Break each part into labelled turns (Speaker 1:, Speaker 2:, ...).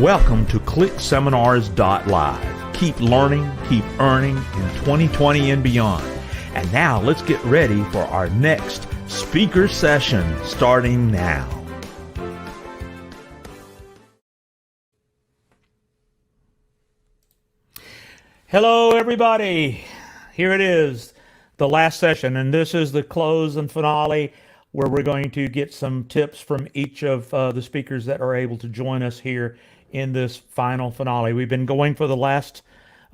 Speaker 1: Welcome to ClickSeminas.Live. Keep learning, keep earning in 2020 and beyond. And now let's get ready for our next speaker session starting now. Hello, everybody. Here it is, the last session, and this is the close and finale where we're going to get some tips from each of the speakers that are able to join us here in this final finale. We've been going for the last,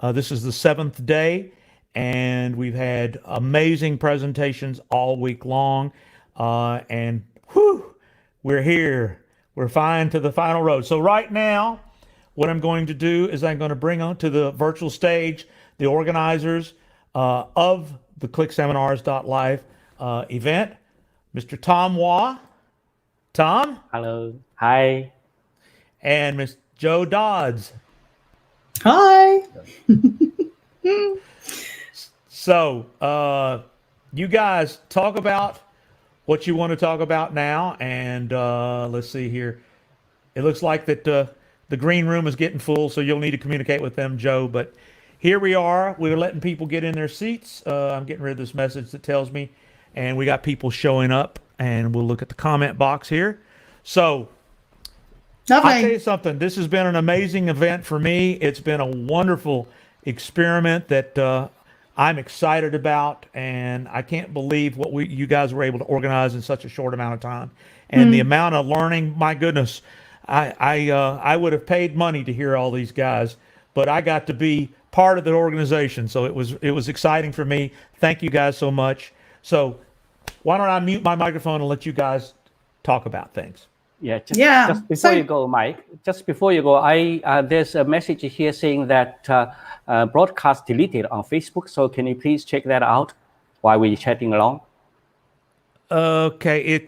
Speaker 1: this is the 7th day, and we've had amazing presentations all week long, and whew, we're here. We're fine to the final road. So right now, what I'm going to do is I'm going to bring onto the virtual stage the organizers of the ClickSeminas.Live event, Mr. Tom Waugh. Tom?
Speaker 2: Hello. Hi.
Speaker 1: And Ms. Joe Dodds.
Speaker 3: Hi.
Speaker 1: So, you guys talk about what you want to talk about now, and let's see here. It looks like that the green room is getting full, so you'll need to communicate with them, Joe. But here we are. We're letting people get in their seats. I'm getting rid of this message that tells me, and we got people showing up, and we'll look at the comment box here. So, I'll tell you something. This has been an amazing event for me. It's been a wonderful experiment that I'm excited about, and I can't believe what you guys were able to organize in such a short amount of time. And the amount of learning, my goodness, I would have paid money to hear all these guys, but I got to be part of the organization, so it was exciting for me. Thank you guys so much. So why don't I mute my microphone and let you guys talk about things?
Speaker 2: Just before you go, Mike, just before you go, there's a message here saying that broadcast deleted on Facebook. So can you please check that out while we're chatting along?
Speaker 1: Okay,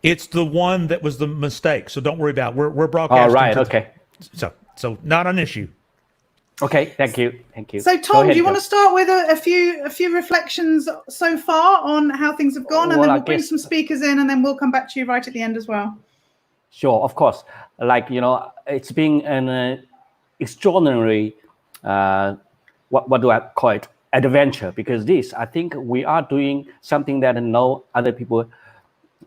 Speaker 1: it's the one that was the mistake. So don't worry about it. We're broadcasting.
Speaker 2: All right. Okay.
Speaker 1: So not an issue.
Speaker 2: Okay. Thank you.
Speaker 3: So Tom, do you want to start with a few reflections so far on how things have gone, and then we'll bring some speakers in, and then we'll come back to you right at the end as well.
Speaker 2: Sure, of course. Like, it's been an extraordinary, what do I call it, adventure, because I think we are doing something that no other people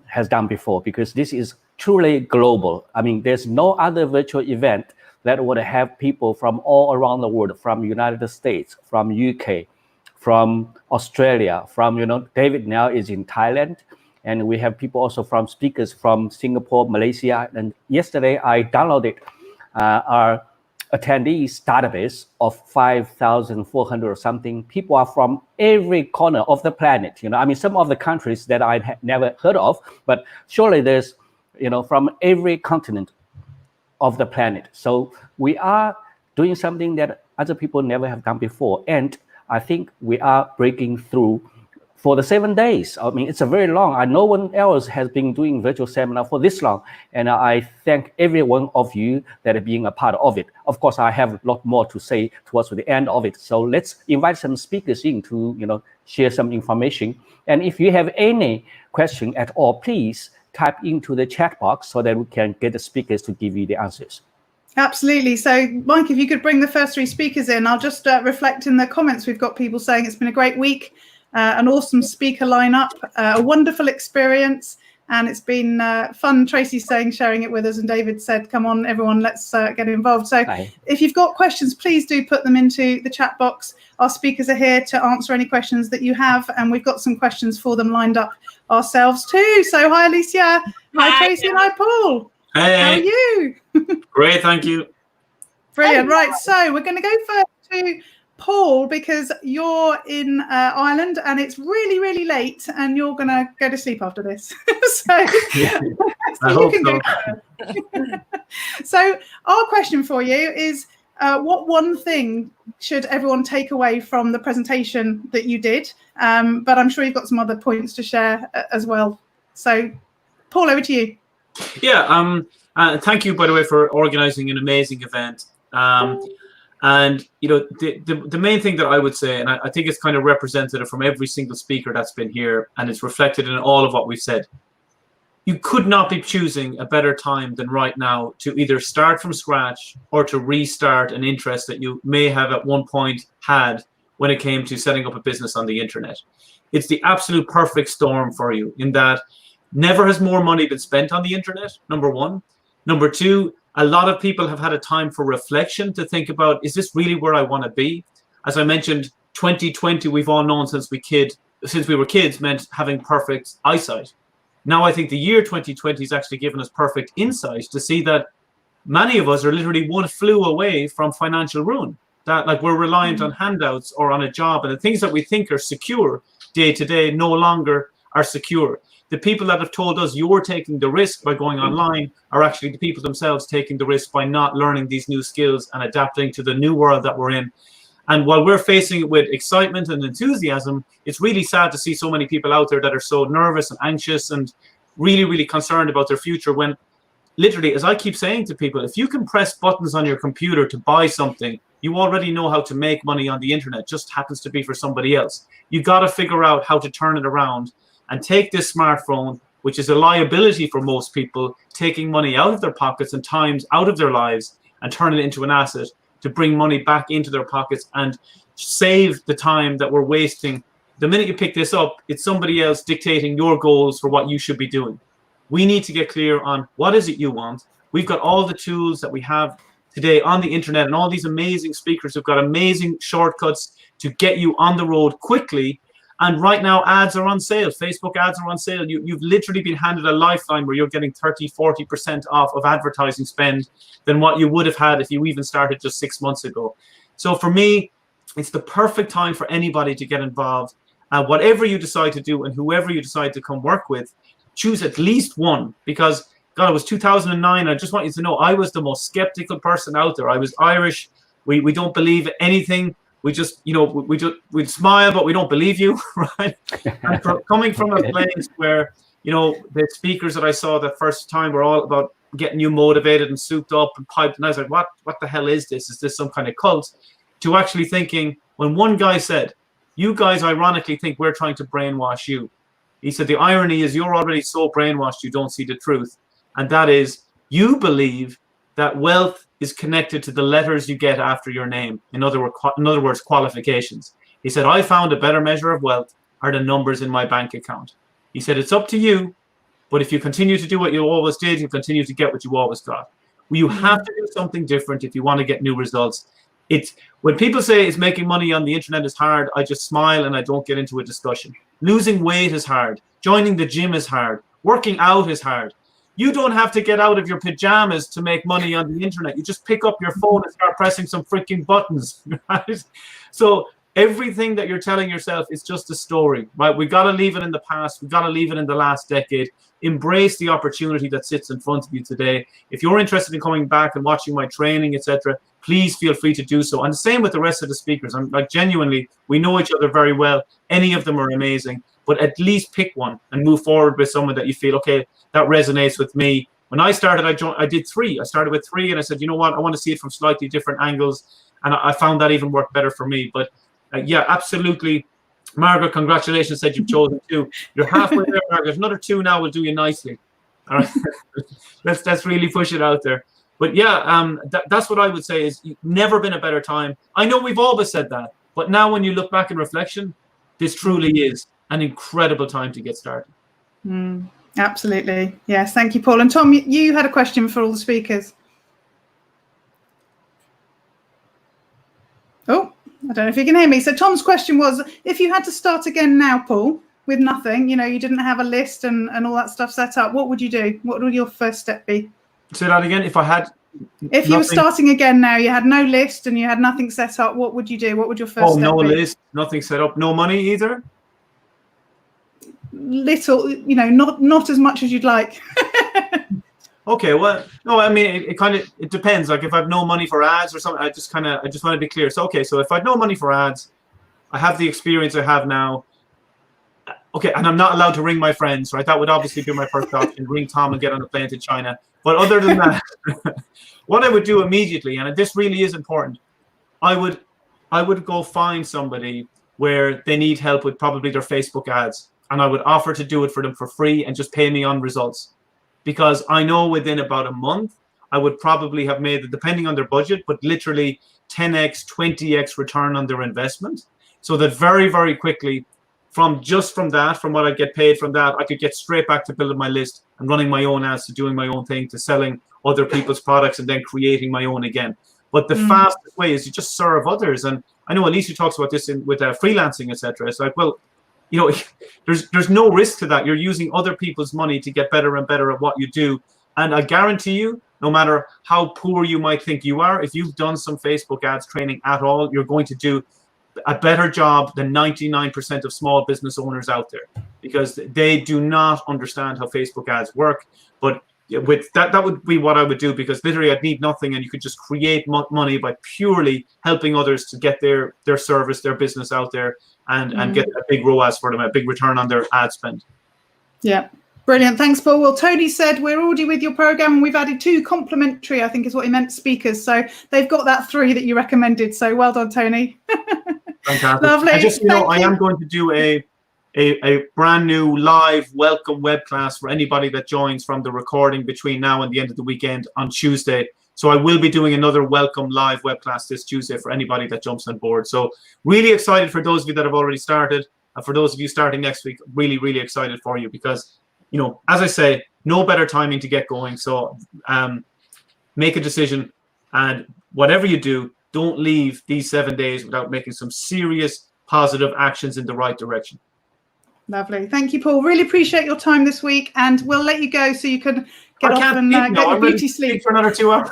Speaker 2: has done before, because this is truly global. I mean, there's no other virtual event that would have people from all around the world, from United States, from UK, from Australia, from, David now is in Thailand. And we have people also from speakers from Singapore, Malaysia. And yesterday I downloaded our attendees database of 5,400 or something. People are from every corner of the planet. Some of the countries that I had never heard of, but surely there's, from every continent of the planet. So we are doing something that other people never have done before. And I think we are breaking through for the 7 days. It's a very long. No one else has been doing virtual seminar for this long. And I thank every one of you that are being a part of it. Of course, I have a lot more to say towards the end of it. So let's invite some speakers in to, share some information. And if you have any question at all, please type into the chat box so that we can get the speakers to give you the answers.
Speaker 3: Absolutely. So, Mike, if you could bring the first 3 speakers in, I'll just reflect in the comments. We've got people saying it's been a great week. An awesome speaker lineup, a wonderful experience, and it's been fun. Tracy's sharing it with us, and David said, come on, everyone, let's get involved. So if you've got questions, please do put them into the chat box. Our speakers are here to answer any questions that you have, and we've got some questions for them lined up ourselves too. So hi, Alicia. Hi, Tracy, and hi, Paul.
Speaker 4: Hey.
Speaker 3: How are you?
Speaker 4: Great, thank you.
Speaker 3: Brilliant. Right, so we're going to go first to Paul, because you're in Ireland and it's really, really late, and you're going to go to sleep after this. So you can go first. So our question for you is, what one thing should everyone take away from the presentation that you did? But I'm sure you've got some other points to share as well. So Paul, over to you.
Speaker 4: Yeah, thank you, by the way, for organizing an amazing event. And the main thing that I would say, and I think it's kind of representative from every single speaker that's been here, and it's reflected in all of what we've said, you could not be choosing a better time than right now to either start from scratch or to restart an interest that you may have at one point had when it came to setting up a business on the internet. It's the absolute perfect storm for you in that never has more money been spent on the internet, number one. Number two, a lot of people have had a time for reflection to think about, is this really where I want to be? As I mentioned, 2020, we've all known since we were kids meant having perfect eyesight. Now I think the year 2020 has actually given us perfect insight to see that many of us are literally one flew away from financial ruin. That like we're reliant on handouts or on a job, and the things that we think are secure day to day no longer are secure. The people that have told us you're taking the risk by going online are actually the people themselves taking the risk by not learning these new skills and adapting to the new world that we're in. And while we're facing it with excitement and enthusiasm, it's really sad to see so many people out there that are so nervous and anxious and really, really concerned about their future when literally, as I keep saying to people, if you can press buttons on your computer to buy something, you already know how to make money on the internet, just happens to be for somebody else. You got to figure out how to turn it around and take this smartphone, which is a liability for most people, taking money out of their pockets and times out of their lives and turn it into an asset to bring money back into their pockets and save the time that we're wasting. The minute you pick this up, it's somebody else dictating your goals for what you should be doing. We need to get clear on what is it you want. We've got all the tools that we have today on the internet and all these amazing speakers who've got amazing shortcuts to get you on the road quickly. And right now, ads are on sale. Facebook ads are on sale. You've literally been handed a lifeline where you're getting 30, 40% off of advertising spend than what you would have had if you even started just 6 months ago. So for me, it's the perfect time for anybody to get involved. Whatever you decide to do and whoever you decide to come work with, choose at least one, because God, it was 2009. I just want you to know I was the most skeptical person out there. I was Irish. We don't believe anything. We just, we'd smile, but we don't believe you, right? And coming from a place where, the speakers that I saw the first time were all about getting you motivated and souped up and piped, and I was like, what the hell is this? Is this some kind of cult? To actually thinking, when one guy said, you guys ironically think we're trying to brainwash you. He said, the irony is you're already so brainwashed you don't see the truth. And that is, you believe that wealth is connected to the letters you get after your name. In other words, qualifications. He said, I found a better measure of wealth are the numbers in my bank account. He said, it's up to you, but if you continue to do what you always did, you continue to get what you always got. Well, you have to do something different if you want to get new results. It's when people say it's making money on the internet is hard, I just smile and I don't get into a discussion. Losing weight is hard. Joining the gym is hard. Working out is hard. You don't have to get out of your pajamas to make money on the internet. You just pick up your phone and start pressing some freaking buttons, right? So everything that you're telling yourself is just a story, right? We got to leave it in the past. We got to leave it in the last decade. Embrace the opportunity that sits in front of you today. If you're interested in coming back and watching my training, etc., please feel free to do so. And the same with the rest of the speakers. I'm like, genuinely, we know each other very well. Any of them are amazing, but at least pick one and move forward with someone that you feel, okay, that resonates with me. When I started, I did 3. I started with 3 and I said, you know what? I want to see it from slightly different angles. And I found that even worked better for me. But yeah, absolutely. Margaret, congratulations, said you've chosen 2. You're halfway there, Margaret. Another 2 now will do you nicely. All right. let's really push it out there. But yeah, that's what I would say is never been a better time. I know we've always said that, but now when you look back in reflection, this truly is an incredible time to get started.
Speaker 3: Absolutely. Yes. Thank you, Paul. And Tom, you had a question for all the speakers. Oh, I don't know if you can hear me. So Tom's question was, if you had to start again now, Paul, with nothing, you didn't have a list and all that stuff set up, what would you do? What would your first step be?
Speaker 4: Say that again.
Speaker 3: If you were starting again now, you had no list and you had nothing set up, what would you do? What would your first step be?
Speaker 4: Oh, no list, nothing set up, no money either?
Speaker 3: Little, not as much as you'd like.
Speaker 4: Okay, well, no, I mean, it depends. Like if I have no money for ads or something, I just want to be clear. So, okay, so if I have no money for ads, I have the experience I have now. Okay, and I'm not allowed to ring my friends, right? That would obviously be my first option, ring Tom and get on a plane to China. But other than that, what I would do immediately, and this really is important, I would go find somebody where they need help with probably their Facebook ads, and I would offer to do it for them for free and just pay me on results. because I know within about a month, I would probably have made, depending on their budget, but literally 10x, 20x return on their investment. So that very, very quickly, from what I get paid from that, I could get straight back to building my list and running my own ads, to doing my own thing, to selling other people's products, and then creating my own again. But the fastest way is you just serve others. And I know Alicia talks about this with freelancing, etc. It's like, well, you know, there's no risk to that. You're using other people's money to get better and better at what you do. And I guarantee you, no matter how poor you might think you are, if you've done some Facebook ads training at all, you're going to do a better job than 99% of small business owners out there, because they do not understand how Facebook ads work. But with that would be what I would do, because literally I'd need nothing, and you could just create money by purely helping others to get their service, their business out there, and get a big ROAS for them, a big return on their ad spend.
Speaker 3: Yeah. Brilliant. Thanks, Paul. Well, Tony said we're already with your program, and we've added 2 complimentary, I think is what he meant, speakers. So they've got that 3 that you recommended. So well done, Tony.
Speaker 4: Fantastic.
Speaker 3: Lovely.
Speaker 4: And just, I am going to do a brand new live welcome web class for anybody that joins from the recording between now and the end of the weekend on Tuesday. So I will be doing another welcome live web class this Tuesday for anybody that jumps on board. So really excited for those of you that have already started. And for those of you starting next week, really, really excited for you, because, as I say, no better timing to get going. So make a decision, and whatever you do, don't leave these 7 days without making some serious positive actions in the right direction.
Speaker 3: Lovely. Thank you, Paul. Really appreciate your time this week, and we'll let you go so you can get off and get your beauty sleep
Speaker 4: for another 2 hours.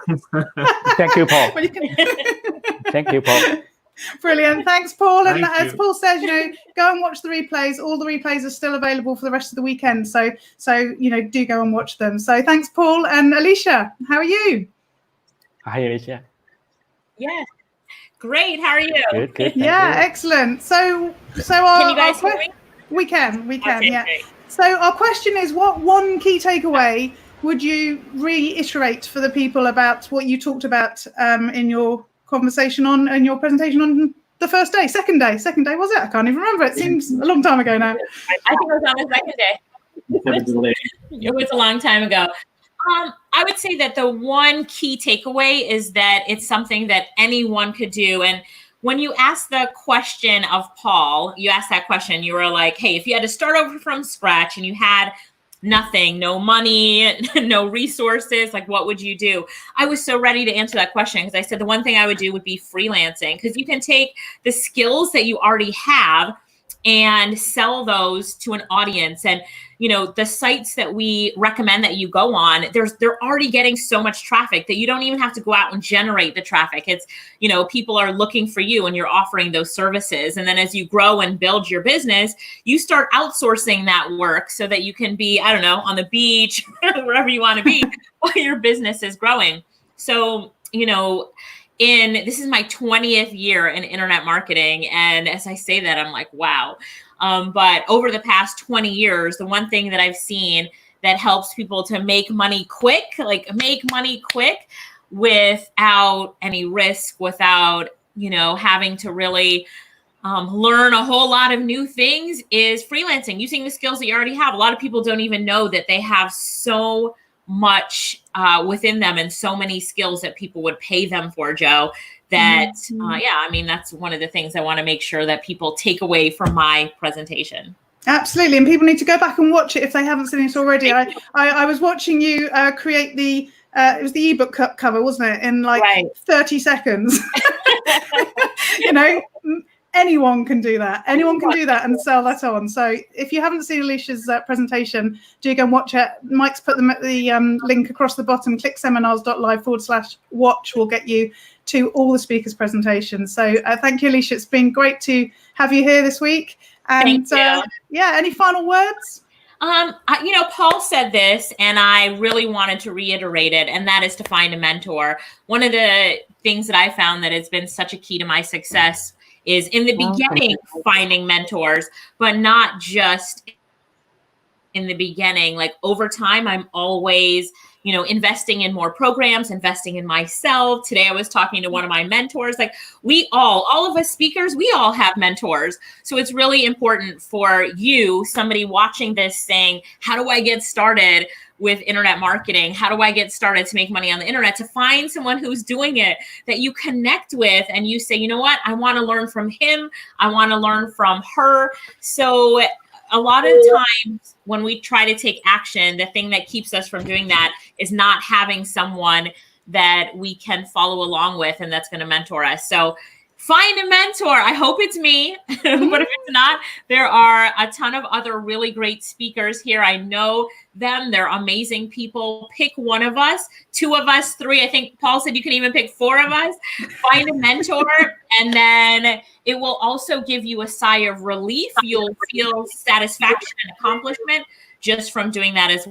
Speaker 2: Thank you, Paul.
Speaker 3: Well, you can...
Speaker 2: Thank you, Paul.
Speaker 3: Brilliant. Thanks, Paul. And
Speaker 4: Thank
Speaker 3: as
Speaker 4: you.
Speaker 3: Paul says, go and watch the replays. All the replays are still available for the rest of the weekend. So do go and watch them. So thanks, Paul. And Alicia, how are you?
Speaker 2: Hi, Alicia.
Speaker 5: Yeah. Great. How are you?
Speaker 2: Good. Thank
Speaker 3: Yeah,
Speaker 2: you.
Speaker 3: excellent. So
Speaker 5: Can you guys hear me?
Speaker 3: We can,
Speaker 5: Okay,
Speaker 3: yeah.
Speaker 5: great.
Speaker 3: So our question is, what one key takeaway would you reiterate for the people about what you talked about in your conversation in your presentation on the first day, second day was it? I can't even remember. It seems a long time ago now.
Speaker 5: I think it was on the second day. It was a long time ago. I would say that the one key takeaway is that it's something that anyone could do. And when you asked the question of Paul, you asked that question, you were like, hey, if you had to start over from scratch and you had nothing, no money, no resources, like what would you do? I was so ready to answer that question, because I said the one thing I would do would be freelancing, because you can take the skills that you already have and sell those to an audience. And the sites that we recommend that you go on, they're already getting so much traffic that you don't even have to go out and generate the traffic. It's, people are looking for you and you're offering those services. And then as you grow and build your business, you start outsourcing that work so that you can be, I don't know, on the beach, wherever you want to be while your business is growing. So, this is my 20th year in internet marketing. And as I say that, I'm like, wow. But over the past 20 years, the one thing that I've seen that helps people to make money quick without any risk, without, having to really learn a whole lot of new things, is freelancing, using the skills that you already have. A lot of people don't even know that they have so much within them and so many skills that people would pay them for, Joe, that, that's one of the things I want to make sure that people take away from my presentation.
Speaker 3: Absolutely. And people need to go back and watch it if they haven't seen it already. I was watching you create the, it was the ebook cover, wasn't it? In 30 seconds. Anyone can do that. Anyone can do that and sell that on. So if you haven't seen Alicia's presentation, do go and watch it. Mike's put the link across the bottom. ClickSeminas.Live/watch will get you to all the speakers' presentations. So thank you, Alicia. It's been great to have you here this week. And
Speaker 5: thank you.
Speaker 3: Any final words?
Speaker 5: Paul said this, and I really wanted to reiterate it, and that is to find a mentor. One of the things that I found that has been such a key to my success is in the beginning finding mentors, but not just in the beginning. Like over time, I'm always, investing in more programs, investing in myself. Today, I was talking to one of my mentors. Like all of us speakers, we all have mentors. So it's really important for you, somebody watching this saying, how do I get started with internet marketing? How do I get started to make money on the internet? To find someone who's doing it that you connect with and you say, you know what, I want to learn from him. I want to learn from her. So a lot of times when we try to take action, the thing that keeps us from doing that is not having someone that we can follow along with and that's going to mentor us. So find a mentor. I hope it's me, but if it's not, there are a ton of other really great speakers here. I know them. They're amazing people. Pick one of us, 2 of us, 3. I think Paul said you can even pick 4 of us. Find a mentor, and then it will also give you a sigh of relief. You'll feel satisfaction and accomplishment just from doing that as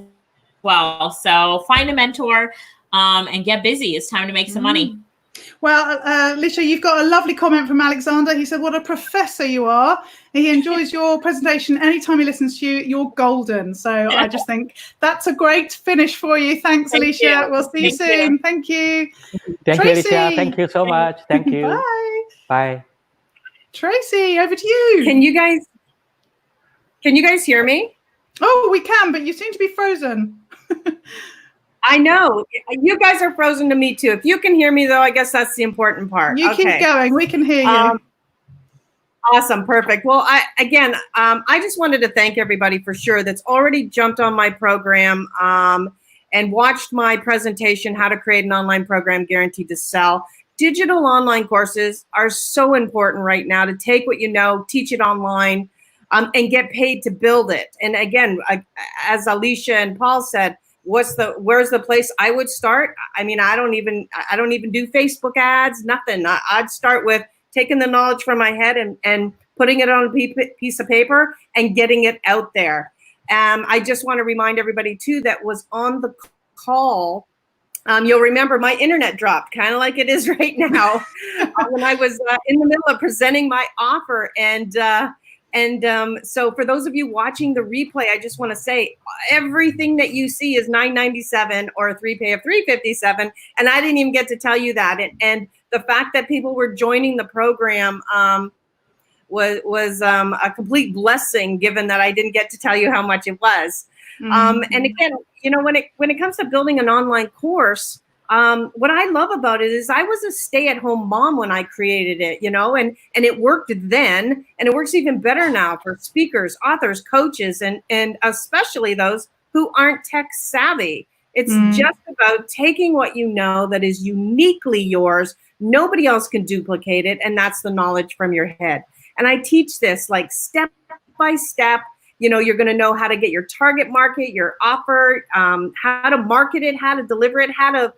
Speaker 5: well. So find a mentor and get busy. It's time to make some money.
Speaker 3: Well, Alicia, you've got a lovely comment from Alexander. He said, what a professor you are. He enjoys your presentation. Anytime he listens to you, you're golden. So I just think that's a great finish for you. Thanks, Alicia. We'll see you soon. Thank you.
Speaker 2: Thank you, Alicia. Thank you so much. Thank you.
Speaker 3: Bye.
Speaker 2: Bye.
Speaker 3: Tracy, over to you.
Speaker 6: Can you guys hear me?
Speaker 3: Oh, we can, but you seem to be frozen.
Speaker 6: I know. You guys are frozen to me too. If you can hear me, though, I guess that's the important part.
Speaker 3: You keep going. We can hear you.
Speaker 6: Awesome. Perfect. Well, I just wanted to thank everybody for sure that's already jumped on my program and watched my presentation, How to Create an Online Program Guaranteed to Sell. Digital online courses are so important right now to take what you know, teach it online, and get paid to build it. And again, as Alicia and Paul said, where's the place I would start? I mean, I don't even do Facebook ads, nothing. I'd start with taking the knowledge from my head and putting it on a piece of paper and getting it out there. I just want to remind everybody too that was on the call. You'll remember my internet dropped, kind of like it is right now, when I was in the middle of presenting my offer. And so for those of you watching the replay, I just want to say everything that you see is $9.97 or a 3-pay of $357. And I didn't even get to tell you that. And the fact that people were joining the program was a complete blessing, given that I didn't get to tell you how much it was. And again, when it comes to building an online course, what I love about it is I was a stay-at-home mom when I created it, and it worked then, and it works even better now for speakers, authors, coaches, and especially those who aren't tech savvy. It's just about taking what you know that is uniquely yours. Nobody else can duplicate it, and that's the knowledge from your head. And I teach this like step by step. You're going to know how to get your target market, your offer, how to market it, how to deliver it, how to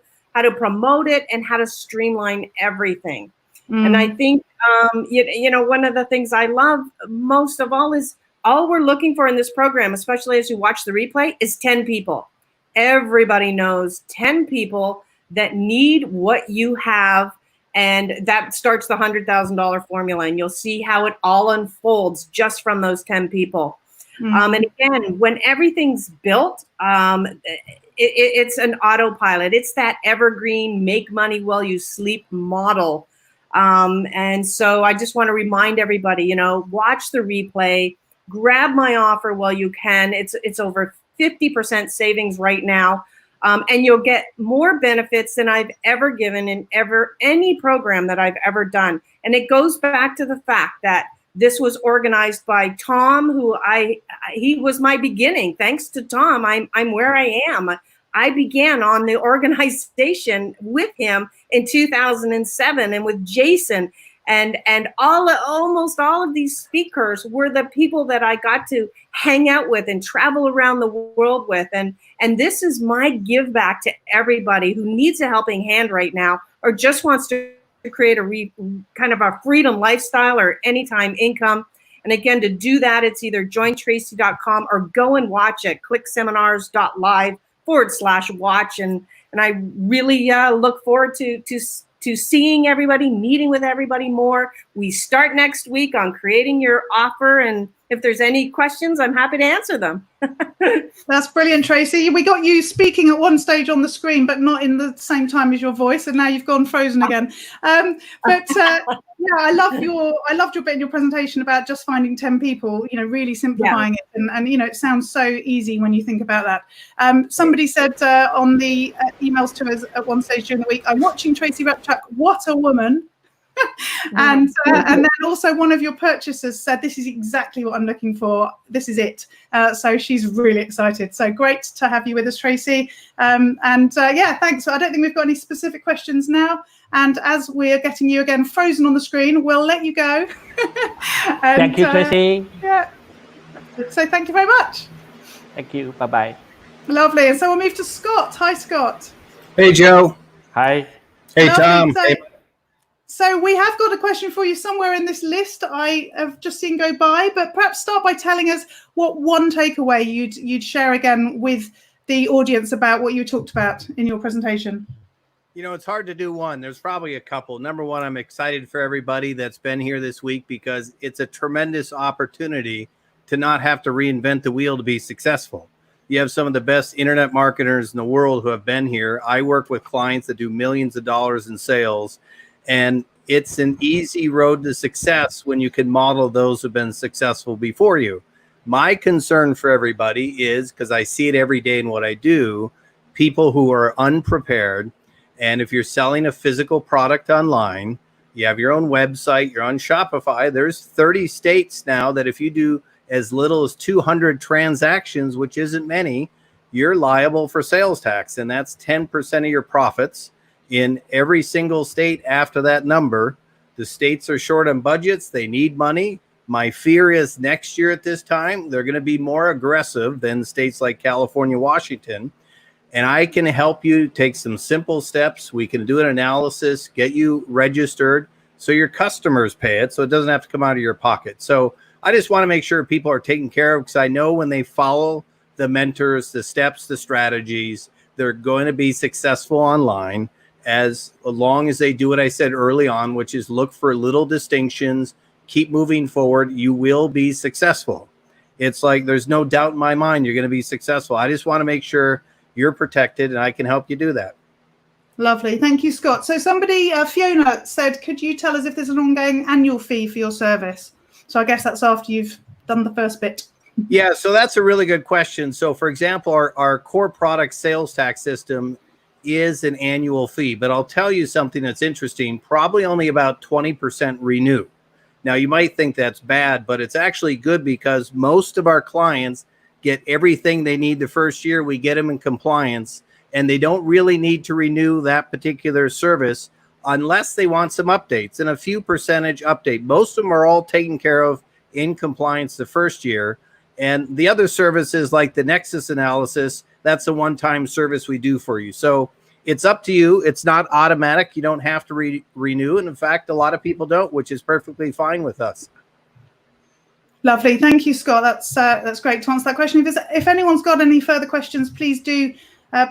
Speaker 6: promote it, and how to streamline everything. And I think, one of the things I love most of all is all we're looking for in this program, especially as you watch the replay, is 10 people. Everybody knows 10 people that need what you have, and that starts the $100,000 formula. And you'll see how it all unfolds just from those 10 people. And again, when everything's built, it's an autopilot. It's that evergreen make money while you sleep model. And so I just want to remind everybody, watch the replay, grab my offer while you can. It's over 50% savings right now. And you'll get more benefits than I've ever given in any program that I've ever done. And it goes back to the fact that this was organized by Tom, he was my beginning. Thanks to Tom, I'm where I am. I began on the organization with him in 2007, and with Jason, and almost all of these speakers were the people that I got to hang out with and travel around the world with. And this is my give back to everybody who needs a helping hand right now, or just wants to create kind of a freedom lifestyle or anytime income. And again, to do that, it's either jointracy.com or go and watch it, ClickSeminas.Live/watch. And I really look forward to seeing everybody, meeting with everybody more. We start next week on creating your offer, and if there's any questions, I'm happy to answer them.
Speaker 3: That's brilliant, Tracy. We got you speaking at one stage on the screen, but not in the same time as your voice, and now you've gone frozen again. Yeah, I loved your bit in your presentation about just finding 10 people. You know, really simplifying it, and you know, it sounds so easy when you think about that. Somebody said on the emails to us at one stage during the week, "I'm watching Tracy Repchak. What a woman!" And then also one of your purchasers said, "This is exactly what I'm looking for. This is it." So she's really excited. So great to have you with us, Tracy. Yeah, thanks. I don't think we've got any specific questions now. And as we're getting you again frozen on the screen, we'll let you go.
Speaker 2: Thank you, Tracy.
Speaker 3: Yeah. So thank you very much.
Speaker 2: Thank you. Bye-bye.
Speaker 3: Lovely. And so we'll move to Scott. Hi, Scott.
Speaker 7: Hey, Joe.
Speaker 2: Hi.
Speaker 7: Hey,
Speaker 3: Lovely.
Speaker 7: Tom.
Speaker 3: So we have got a question for you somewhere in this list I have just seen go by, but perhaps start by telling us what one takeaway you'd share again with the audience about what you talked about in your presentation.
Speaker 7: You know, it's hard to do one. There's probably a couple. Number one, I'm excited for everybody that's been here this week because it's a tremendous opportunity to not have to reinvent the wheel to be successful. You have some of the best internet marketers in the world who have been here. I work with clients that do millions of dollars in sales, and it's an easy road to success when you can model those who've been successful before you. My concern for everybody is, because I see it every day in what I do, people who are unprepared. And if you're selling a physical product online, you have your own website, you're on Shopify, there's 30 states now that if you do as little as 200 transactions, which isn't many, you're liable for sales tax. And that's 10% of your profits. In every single state after that number, the states are short on budgets. They need money. My fear is next year at this time, they're going to be more aggressive than states like California, Washington. And I can help you take some simple steps. We can do an analysis, get you registered so your customers pay it, so it doesn't have to come out of your pocket. So I just want to make sure people are taken care of, because I know when they follow the mentors, the steps, the strategies, they're going to be successful online. As long as they do what I said early on, which is look for little distinctions, keep moving forward, you will be successful. It's like there's no doubt in my mind you're going to be successful. I just want to make sure you're protected, and I can help you do that.
Speaker 3: Lovely. Thank you, Scott. So somebody, Fiona, said, could you tell us if there's an ongoing annual fee for your service? So I guess that's after you've done the first bit.
Speaker 7: Yeah, so that's a really good question. So, for example, our core product sales tax system is an annual fee, but I'll tell you something that's interesting. Probably only about 20% renew. Now, you might think that's bad, but it's actually good because most of our clients get everything they need the first year. We get them in compliance, and they don't really need to renew that particular service unless they want some updates and a few percentage update. Most of them are all taken care of in compliance the first year. And the other services like the Nexus analysis, that's a one-time service we do for you. So it's up to you. It's not automatic. You don't have to renew. And in fact, a lot of people don't, which is perfectly fine with us.
Speaker 3: Lovely. Thank you, Scott. That's great to answer that question. If anyone's got any further questions, please do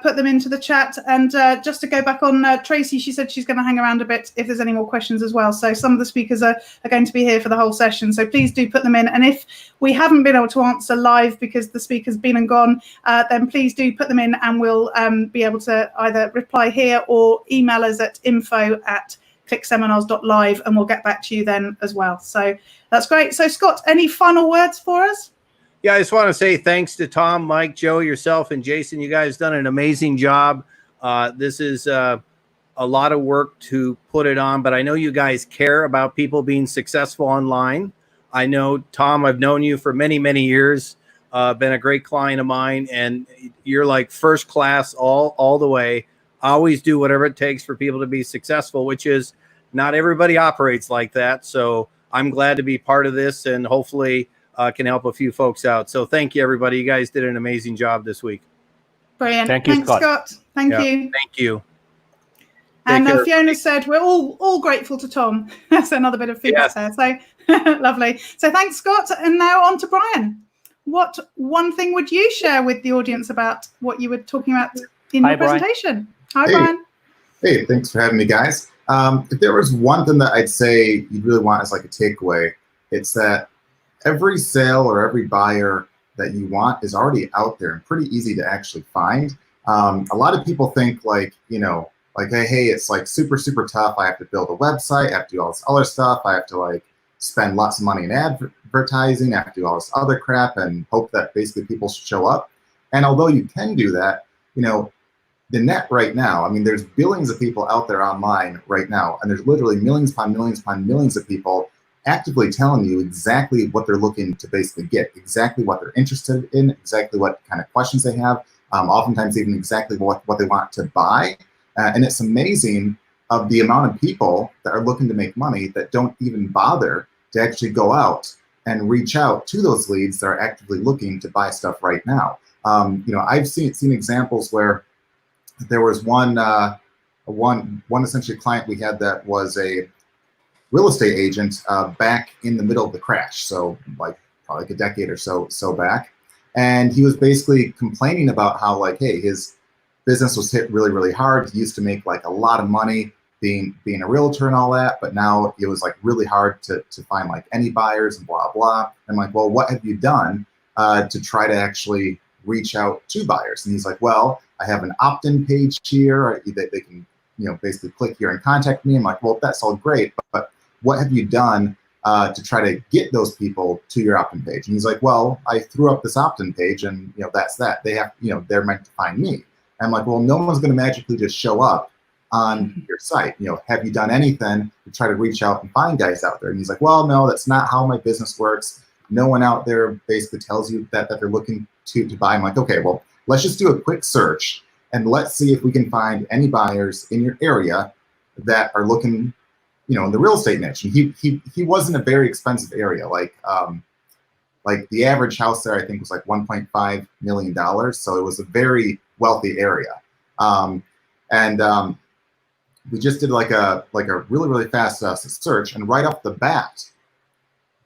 Speaker 3: put them into the chat. And just to go back on Tracy, she said she's going to hang around a bit if there's any more questions as well. So some of the speakers are going to be here for the whole session. So please do put them in. And if we haven't been able to answer live because the speaker's been and gone, then please do put them in, and we'll be able to either reply here or email us at info@ClickSeminas.Live, and we'll get back to you then as well. So that's great. So Scott, any final words for us?
Speaker 7: Yeah, I just want to say thanks to Tom, Mike, Joe, yourself, and Jason. You guys done an amazing job. This is a lot of work to put it on, but I know you guys care about people being successful online. I know, Tom, I've known you for many, many years, been a great client of mine, and you're like first class all the way. I always do whatever it takes for people to be successful, which is not everybody operates like that. So I'm glad to be part of this, and hopefully can help a few folks out. So thank you, everybody. You guys did an amazing job this week.
Speaker 3: Brilliant.
Speaker 2: Thank you,
Speaker 3: Thanks, Scott. Thank you.
Speaker 7: Thank you.
Speaker 3: And Fiona said we're all grateful to Tom. That's another bit of feedback there. So lovely. So thanks, Scott. And now on to Brian. What one thing would you share with the audience about what you were talking about in your presentation? Hi, Brian.
Speaker 8: Hey, thanks for having me, guys. If there was one thing that I'd say you'd really want as like a takeaway, it's that every sale or every buyer that you want is already out there and pretty easy to actually find. A lot of people think like, like, hey, it's like super, super tough. I have to build a website. I have to do all this other stuff. I have to like spend lots of money in advertising. I have to do all this other crap and hope that basically people show up. And although you can do that, the net right now, I mean, there's billions of people out there online right now, and there's literally millions upon millions upon millions of people actively telling you exactly what they're looking to basically get, exactly what they're interested in, exactly what kind of questions they have, oftentimes even exactly what they want to buy. And it's amazing of the amount of people that are looking to make money that don't even bother to actually go out and reach out to those leads that are actively looking to buy stuff right now. I've seen examples where there was one essentially client we had that was a real estate agent back in the middle of the crash, so like probably like a decade or so back, and he was basically complaining about how like, hey, his business was hit really, really hard. He used to make like a lot of money being a realtor and all that, but now it was like really hard to find like any buyers and blah blah. I'm like, well, what have you done to try to actually reach out to buyers? And he's like, well, I have an opt-in page here that they can basically click here and contact me. I'm like, well, that's all great, but what have you done to try to get those people to your opt-in page? And he's like, well, I threw up this opt-in page, and that's that. They have, they're meant to find me. And I'm like, well, no one's going to magically just show up on your site. Have you done anything to try to reach out and find guys out there? And he's like, well, no, that's not how my business works. No one out there basically tells you that they're looking to buy. I'm like, okay, well, let's just do a quick search and let's see if we can find any buyers in your area that are looking, in the real estate niche. And he wasn't a very expensive area. Like the average house there, I think, was like $1.5 million. So it was a very wealthy area. We just did like a really, really fast search, and right off the bat,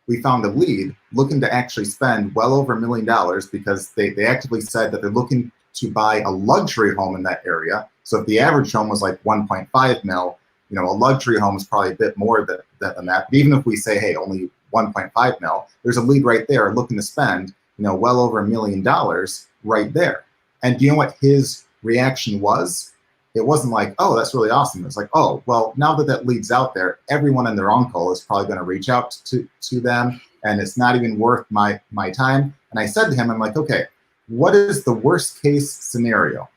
Speaker 8: we found a lead looking to actually spend well over $1 million because they actively said that they're looking to buy a luxury home in that area. So if the average home was like 1.5 mil, a luxury home is probably a bit more than that. But even if we say, hey, only 1.5 mil, there's a lead right there looking to spend, well over $1 million right there. And do you know what his reaction was? It wasn't like, oh, that's really awesome. It's like, oh, well, now that lead's out there, everyone and their uncle is probably going to reach out to them, and it's not even worth my time. And I said to him, I'm like, okay, what is the worst case scenario?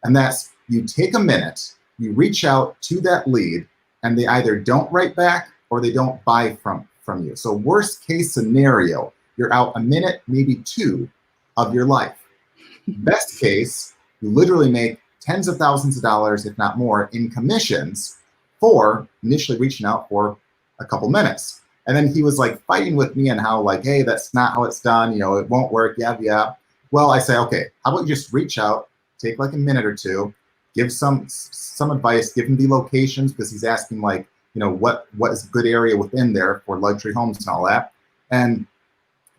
Speaker 8: And that's you take a minute, you reach out to that lead, and they either don't write back or they don't buy from you. So worst case scenario, you're out a minute, maybe two of your life. Best case, you literally make tens of thousands of dollars, if not more, in commissions for initially reaching out for a couple minutes. And then he was like fighting with me on how like, hey, that's not how it's done. It won't work. Yeah. Well, I say, okay, how about you just reach out, take like a minute or two, give some advice, give him the locations, because he's asking like, what is a good area within there for luxury homes and all that. And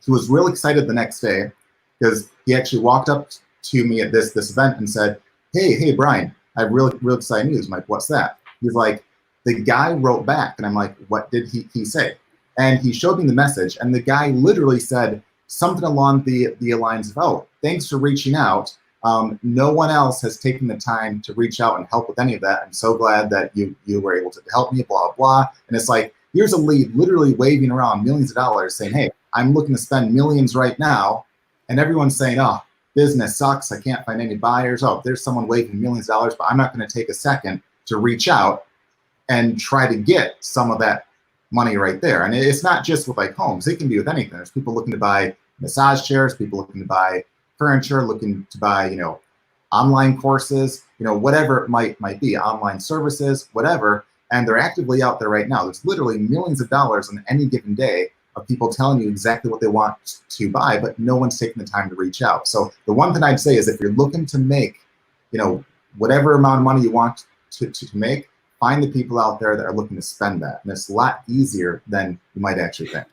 Speaker 8: he was real excited the next day because he actually walked up to me at this event and said, hey, Brian, I have real exciting news. I'm like, what's that? He's like, the guy wrote back. And I'm like, what did he say? And he showed me the message. And the guy literally said something along the lines of, oh, thanks for reaching out. No one else has taken the time to reach out and help with any of that. I'm so glad that you were able to help me, blah, blah. And it's like, here's a lead literally waving around millions of dollars saying, hey, I'm looking to spend millions right now. And everyone's saying, oh, business sucks. I can't find any buyers. Oh, there's someone waving millions of dollars, but I'm not going to take a second to reach out and try to get some of that money right there. And it's not just with like homes. It can be with anything. There's people looking to buy massage chairs, people looking to buy furniture, looking to buy, online courses, whatever it might be, online services, whatever. And they're actively out there right now. There's literally millions of dollars on any given day of people telling you exactly what they want to buy, but no one's taking the time to reach out. So the one thing I'd say is if you're looking to make, whatever amount of money you want to make, find the people out there that are looking to spend that. And it's a lot easier than you might actually think.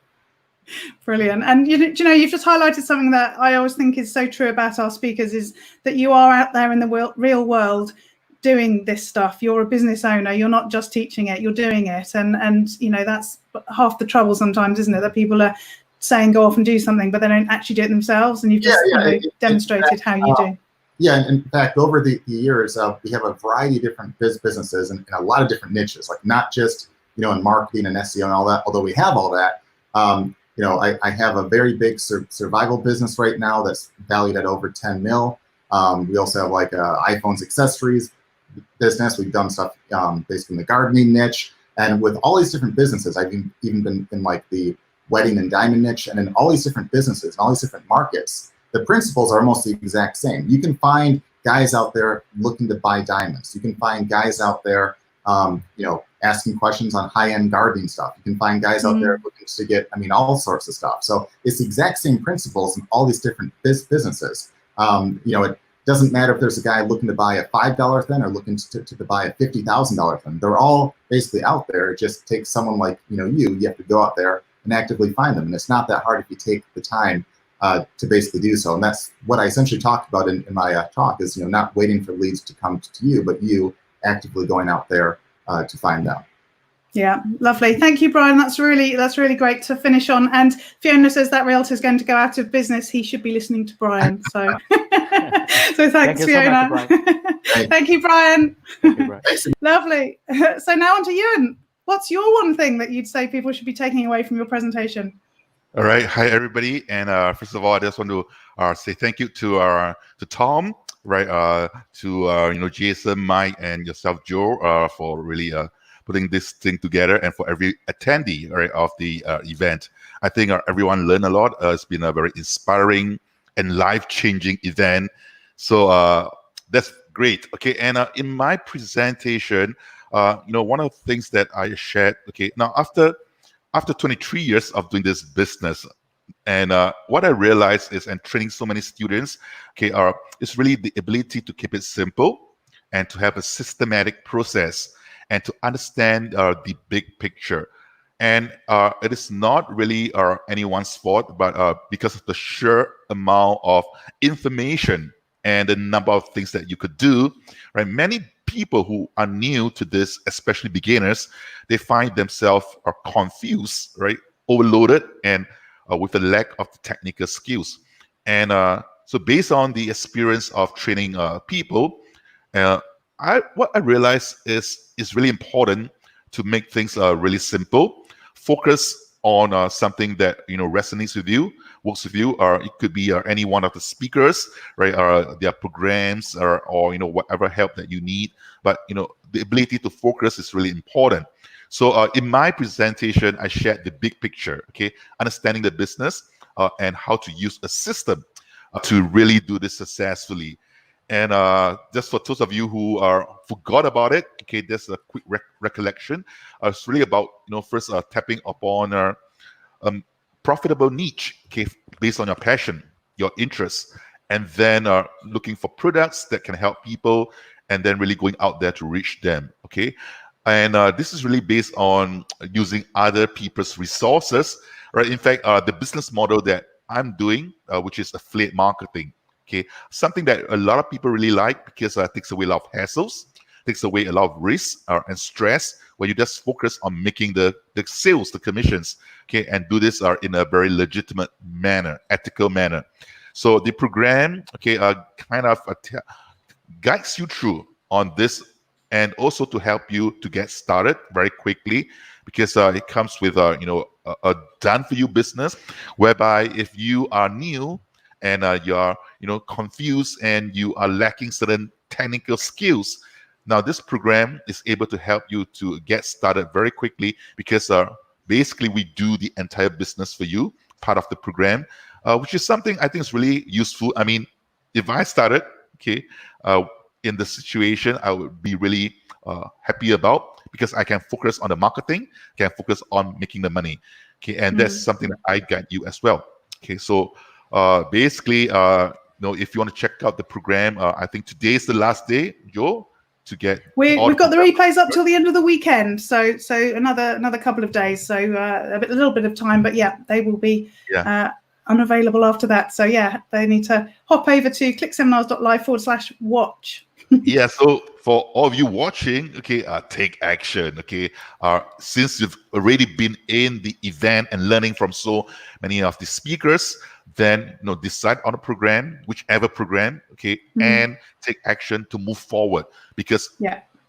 Speaker 3: Brilliant. And you've just highlighted something that I always think is so true about our speakers, is that you are out there in the real world doing this stuff. You're a business owner. You're not just teaching it, you're doing it. And that's half the trouble sometimes, isn't it? That people are saying go off and do something, but they don't actually do it themselves. And you've just demonstrated how you do.
Speaker 8: Yeah, and in fact, over the years, we have a variety of different businesses and a lot of different niches, like not just, you know, in marketing and SEO and all that, although we have all that. You know, I have a very big survival business right now that's valued at over 10 mil. We also have like iPhones accessories business. We've done stuff basically in the gardening niche. And with all these different businesses, I've even been in like the wedding and diamond niche, and in all these different businesses and all these different markets, the principles are almost the exact same. You can find guys out there looking to buy diamonds. You can find guys out there, you know, asking questions on high-end gardening stuff. You can find guys out there looking to get, I mean, all sorts of stuff. So it's the exact same principles in all these different businesses. You know, it doesn't matter if there's a guy looking to buy a $5 thin or looking to buy a $50,000 thin. They're all basically out there. It just takes someone like, you know, you have to go out there and actively find them. And it's not that hard if you take the time to basically do so. And that's what I essentially talked about in my talk is, you know, not waiting for leads to come to you, but you actively going out there to find them.
Speaker 3: Yeah, lovely. Thank you, Brian. That's really great to finish on. And Fiona says that realtor is going to go out of business. He should be listening to Brian. So, so thanks, Fiona.
Speaker 2: So much,
Speaker 3: Thank you, Brian.
Speaker 2: Thank you, Brian.
Speaker 3: Lovely. So now on to Ewan. What's your one thing that you'd say people should be taking away from your presentation?
Speaker 9: All right. Hi, everybody. And first of all, I just want to say thank you to Tom, right? To you know, Jason, Mike, and yourself, Joe, for really putting this thing together, and for every attendee, right, of the event. I think everyone learned a lot. It's been a very inspiring and life-changing event. So that's great. Okay. And in my presentation, you know, one of the things that I shared. Okay. Now after 23 years of doing this business, and what I realized is, and training so many students, okay, is really the ability to keep it simple and to have a systematic process and to understand the big picture. And it is not really anyone's fault, but because of the sheer amount of information and the number of things that you could do, right? Many people who are new to this, especially beginners, they find themselves confused, right? Overloaded, and with a lack of the technical skills. And so based on the experience of training people, what I realized is really important to make things really simple. Focus on something that, you know, resonates with you, works with you. It could be any one of the speakers, right? Their programs, or you know, whatever help that you need. But you know, the ability to focus is really important. So in my presentation, I shared the big picture. Okay, understanding the business and how to use a system to really do this successfully. And just for those of you who forgot about it, okay, there's a quick recollection. It's really about, you know, first tapping upon profitable niche, okay, based on your passion, your interests, and then looking for products that can help people, and then really going out there to reach them, okay? And this is really based on using other people's resources, right? In fact, the business model that I'm doing, which is affiliate marketing, okay, something that a lot of people really like because it takes away a lot of hassles, takes away a lot of risk and stress, where you just focus on making the sales, the commissions, okay, and do this in a very legitimate manner, ethical manner. So the program, okay, kind of guides you through on this, and also to help you to get started very quickly, because it comes with you know, a done-for-you business, whereby if you are new and you are, you know, confused and you are lacking certain technical skills, now this program is able to help you to get started very quickly, because basically we do the entire business for you, part of the program, which is something I think is really useful. I mean, if I started, okay, in the situation, I would be really happy about, because I can focus on the marketing, can focus on making the money, okay, and that's something that I guide you as well. Okay, so basically, you know, if you want to check out the program, I think today is the last day, Joe, to get.
Speaker 3: We've got the replays up till the end of the weekend, so another couple of days, so a little bit of time, but yeah, they will be unavailable after that. So yeah, they need to hop over to ClickSeminas.Live /watch
Speaker 9: Yeah, so for all of you watching, okay, take action, okay. Since you've already been in the event and learning from so many of the speakers, then decide on a program, whichever program, okay, and take action to move forward. Because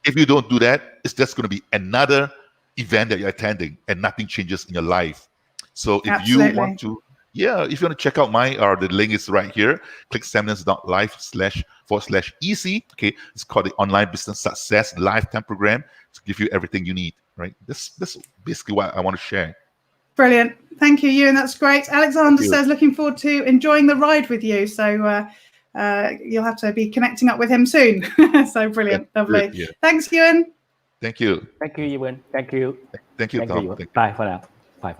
Speaker 9: if you don't do that, it's just going to be another event that you're attending, and nothing changes in your life. So if you want to, if you want to check out the link is right here, ClickSeminas.Live//easy. Okay, it's called the Online Business Success Lifetime Program to give you everything you need. Right, that's basically what I want to share.
Speaker 3: Brilliant, thank you, Ewan. That's great. Alexander says looking forward to enjoying the ride with you. So you'll have to be connecting up with him soon. So brilliant, lovely. Yeah. Thanks, Ewan.
Speaker 9: Thank you.
Speaker 2: Thank you, Ewan. Thank you.
Speaker 9: Thank you, Tom.
Speaker 2: Thank you. Bye for now.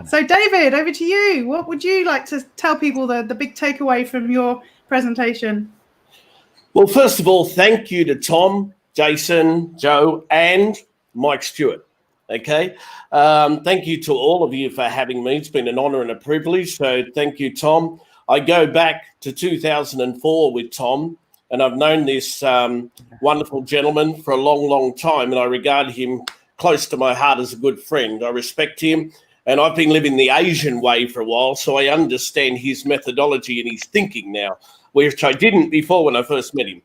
Speaker 3: So, David, over to you. What would you like to tell people the big takeaway from your presentation?
Speaker 10: Well, first of all, thank you to Tom, Jason, Joe, and Mike Stewart. Okay. Thank you to all of you for having me. It's been an honor and a privilege. So thank you, Tom. I go back to 2004 with Tom, and I've known this wonderful gentleman for a long, long time, and I regard him close to my heart as a good friend. I respect him. And I've been living the Asian way for a while, so I understand his methodology and his thinking now, which I didn't before when I first met him.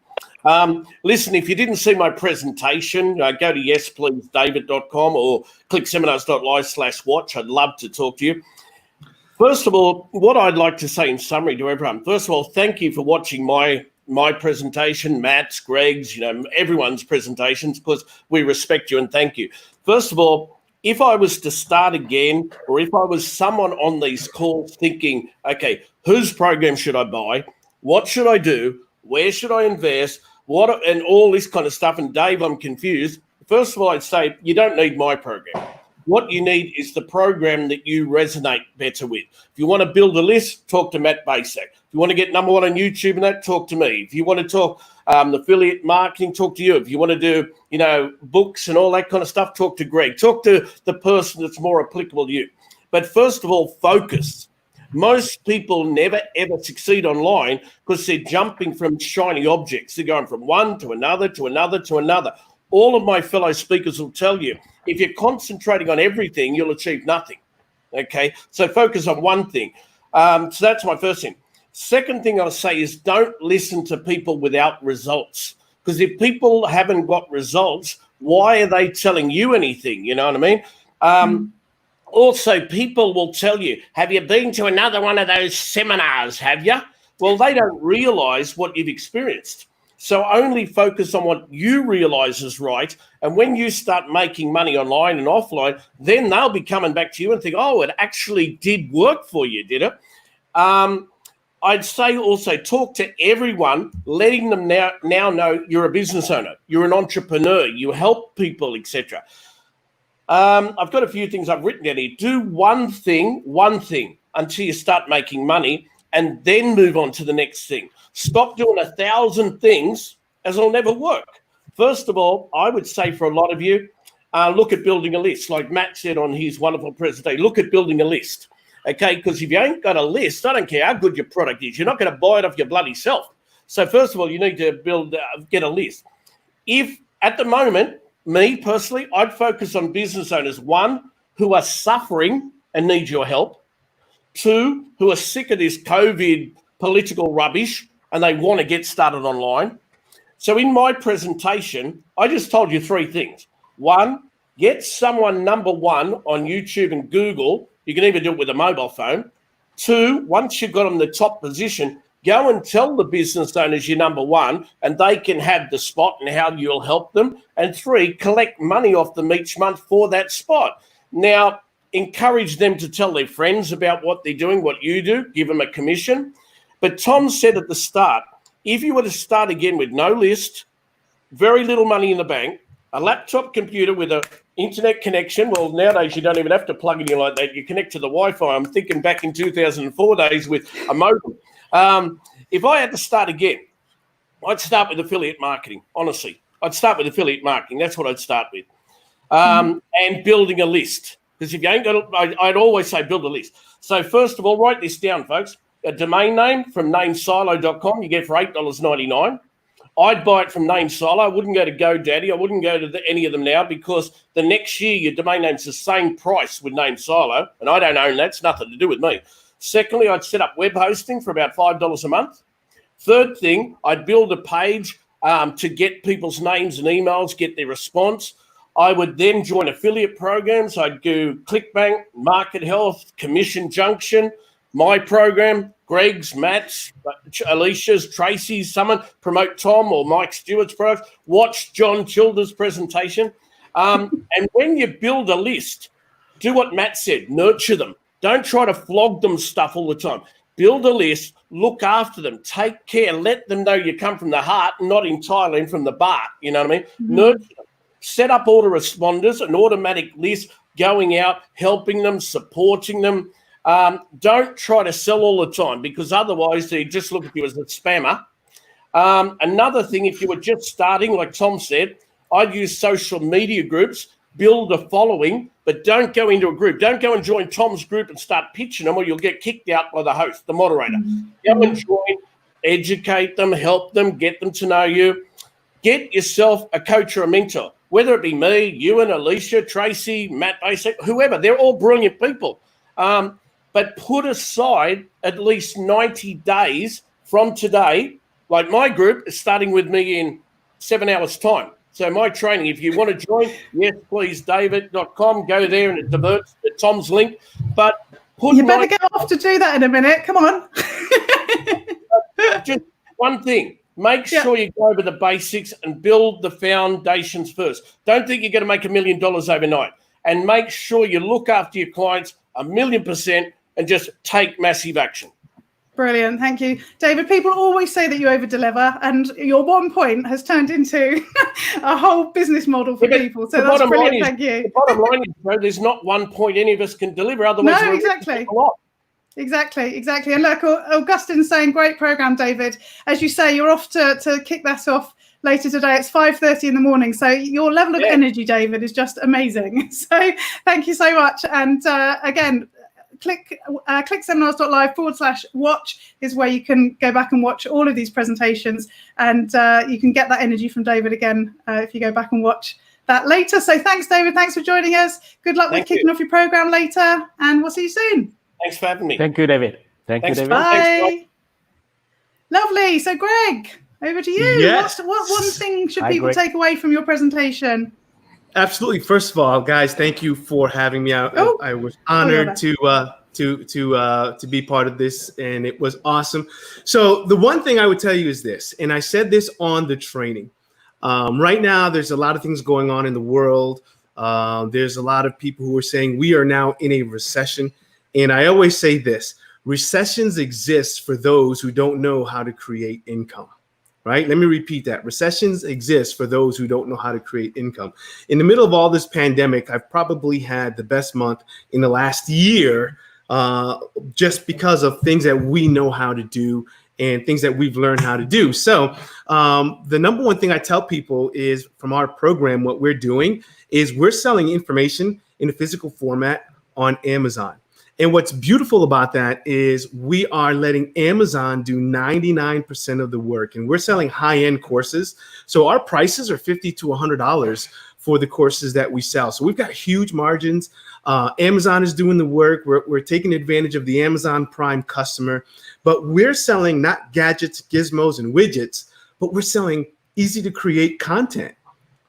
Speaker 10: Listen, if you didn't see my presentation, go to yespleasedavid.com or ClickSeminas.Live/watch. I'd love to talk to you. First of all, what I'd like to say in summary to everyone, first of all, thank you for watching my presentation, Matt's, Greg's, everyone's presentations, because we respect you and thank you. First of all, if I was to start again, or if I was someone on these calls thinking, okay, whose program should I buy? What should I do? Where should I invest? And all this kind of stuff. And Dave, I'm confused. First of all, I'd say you don't need my program. What you need is the program that you resonate better with. If you want to build a list, talk to Matt Basak. If you want to get number one on YouTube and that, talk to me. If you want to talk affiliate marketing, talk to you. If you want to do, books and all that kind of stuff, talk to Greg. Talk to the person that's more applicable to you. But first of all, focus. Most people never, ever succeed online because they're jumping from shiny objects. They're going from one to another, to another, to another. All of my fellow speakers will tell you, if you're concentrating on everything, you'll achieve nothing. Okay, so focus on one thing. So that's my first thing. Second thing I'll say is don't listen to people without results. Because if people haven't got results, why are they telling you anything? You know what I mean? Also, people will tell you, have you been to another one of those seminars, have you? Well, they don't realize what you've experienced. So only focus on what you realize is right. And when you start making money online and offline, then they'll be coming back to you and think, oh, it actually did work for you, did it? I'd say also talk to everyone, letting them now know you're a business owner, you're an entrepreneur, you help people, etc. I've got a few things I've written down here. Do one thing until you start making money, and then move on to the next thing. Stop doing 1,000 things, as it'll never work. First of all, I would say for a lot of you, look at building a list. Like Matt said on his wonderful presentation, look at building a list. Okay, because if you ain't got a list, I don't care how good your product is, you're not going to buy it off your bloody self. So first of all, you need to get a list. If at the moment, me personally, I'd focus on business owners, one, who are suffering and need your help. Two, who are sick of this COVID political rubbish and they want to get started online. So in my presentation, I just told you three things. One, get someone number one on YouTube and Google. You can even do it with a mobile phone. Two, once you've got them in the top position, go and tell the business owners you're number one and they can have the spot and how you'll help them. And three, collect money off them each month for that spot. Now, encourage them to tell their friends about what they're doing, what you do, give them a commission. But Tom said at the start, if you were to start again with no list, very little money in the bank, a laptop computer with an internet connection. Well, nowadays you don't even have to plug it in like that. You connect to the Wi-Fi. I'm thinking back in 2004 days with a modem. If I had to start again, I'd start with affiliate marketing, honestly. I'd start with affiliate marketing. That's what I'd start with. And building a list. Because if you ain't got it, I'd always say build a list. So first of all, write this down, folks. A domain name from namesilo.com you get for $8.99. I'd buy it from Name Silo. I wouldn't go to GoDaddy. I wouldn't go to any of them now, because the next year your domain name's the same price with Name Silo, and I don't own that. It's nothing to do with me. Secondly, I'd set up web hosting for about $5 a month. Third thing, I'd build a page to get people's names and emails, get their response. I would then join affiliate programs. I'd do ClickBank, Market Health, Commission Junction, my program, Greg's, Matt's, Alicia's, Tracy's, someone, promote Tom or Mike Stewart's products, watch John Childer's presentation. And when you build a list, do what Matt said, nurture them. Don't try to flog them stuff all the time. Build a list, look after them, take care, let them know you come from the heart and not entirely from the bar, you know what I mean? Mm-hmm. Nurture them. Set up autoresponders, an automatic list, going out, helping them, supporting them. Don't try to sell all the time, because otherwise they just look at you as a spammer. Another thing, if you were just starting, like Tom said, I'd use social media groups, build a following, but don't go into a group. Don't go and join Tom's group and start pitching them, or you'll get kicked out by the host, the moderator. Go and join, educate them, help them, get them to know you. Get yourself a coach or a mentor, whether it be me, you and Alicia, Tracy, Matt Basic, whoever. They're all brilliant people. But put aside at least 90 days from today. Like my group is starting with me in 7 hours' time. So my training, if you want to join, yes, please, david.com. Go there and it diverts to Tom's link. But
Speaker 3: you better get off to do that in a minute. Come on.
Speaker 10: Just one thing. Make sure you go over the basics and build the foundations first. Don't think you're going to make $1 million overnight. And make sure you look after your clients 1,000,000% and just take massive action.
Speaker 3: Brilliant. Thank you, David. People always say that you over-deliver, and your 1 point has turned into a whole business model for people. So that's brilliant. Thank you.
Speaker 10: The bottom line is, bro, there's not 1 point any of us can deliver. Otherwise,
Speaker 3: no, exactly. Exactly. And look, Augustine's saying, great program, David. As you say, you're off to kick that off later today. It's 5:30 in the morning. So your level of energy, David, is just amazing. So thank you so much. And again, ClickSeminas.Live/watch is where you can go back and watch all of these presentations. And you can get that energy from David again if you go back and watch that later. So thanks, David. Thanks for joining us. Good luck with kicking off your program later. And we'll see you soon.
Speaker 10: Thanks for having me.
Speaker 2: Thank you, David. Thank you, David.
Speaker 3: Bye.
Speaker 10: Thanks,
Speaker 3: lovely. So, Greg, over to you.
Speaker 11: Yes.
Speaker 3: What one thing should people take away from your presentation?
Speaker 11: Absolutely. First of all, guys, thank you for having me out. I was honored to be part of this, and it was awesome. So the one thing I would tell you is this, and I said this on the training. Right now, there's a lot of things going on in the world. There's a lot of people who are saying we are now in a recession. And I always say this, recessions exist for those who don't know how to create income, right? Let me repeat that. Recessions exist for those who don't know how to create income. In the middle of all this pandemic, I've probably had the best month in the last year just because of things that we know how to do and things that we've learned how to do. So the number one thing I tell people is from our program, what we're doing is we're selling information in a physical format on Amazon. And what's beautiful about that is we are letting Amazon do 99% of the work, and we're selling high-end courses. So our prices are $50 to $100 for the courses that we sell. So we've got huge margins. Amazon is doing the work. We're taking advantage of the Amazon Prime customer, but we're selling not gadgets, gizmos, and widgets, but we're selling easy to create content.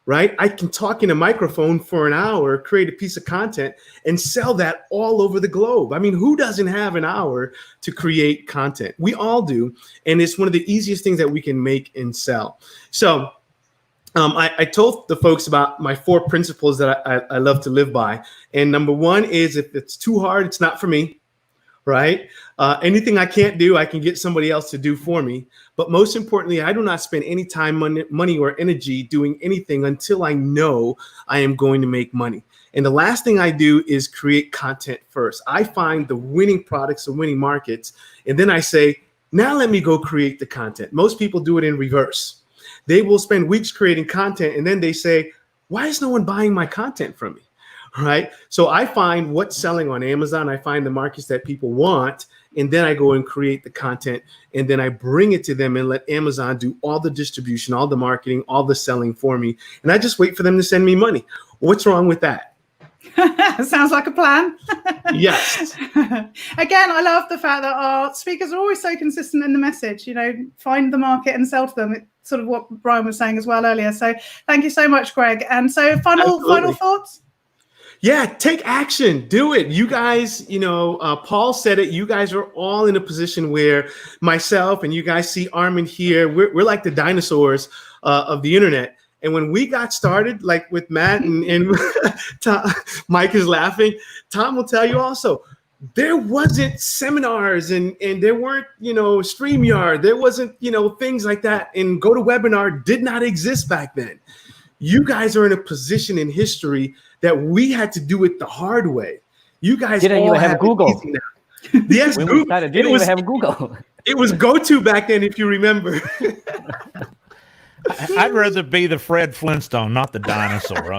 Speaker 11: Right? I can talk in a microphone for an hour, create a piece of content, and sell that all over the globe. I mean, who doesn't have an hour to create content? We all do. And it's one of the easiest things that we can make and sell. So I told the folks about my 4 principles that I love to live by. And number 1 is if it's too hard, it's not for me. Right? Anything I can't do, I can get somebody else to do for me. But most importantly, I do not spend any time, money, or energy doing anything until I know I am going to make money. And the last thing I do is create content first. I find the winning products, the winning markets, and then I say, now let me go create the content. Most people do it in reverse. They will spend weeks creating content, and then they say, why is no one buying my content from me? right? So I find what's selling on Amazon. I find the markets that people want, and then I go and create the content, and then I bring it to them and let Amazon do all the distribution, all the marketing, all the selling for me. And I just wait for them to send me money. What's wrong with that?
Speaker 3: Sounds like a plan.
Speaker 11: Yes.
Speaker 3: Again, I love the fact that our speakers are always so consistent in the message, you know, find the market and sell to them. It's sort of what Brian was saying as well earlier. So thank you so much, Greg. And so final thoughts?
Speaker 11: Yeah, take action. Do it. You guys, you know, Paul said it. You guys are all in a position where myself and you guys see Armin here. We're like the dinosaurs of the internet. And when we got started, like with Matt and Tom, Mike is laughing. Tom will tell you also, there wasn't seminars and there weren't, you know, StreamYard. There wasn't, you know, things like that. And GoToWebinar did not exist back then. You guys are in a position in history that we had to do it the hard way. You guys
Speaker 2: didn't even have Google.
Speaker 11: Yes,
Speaker 2: when
Speaker 11: Google.
Speaker 2: We started, didn't even have Google.
Speaker 11: It was GoTo back then, if you remember.
Speaker 1: I'd rather be the Fred Flintstone, not the dinosaur.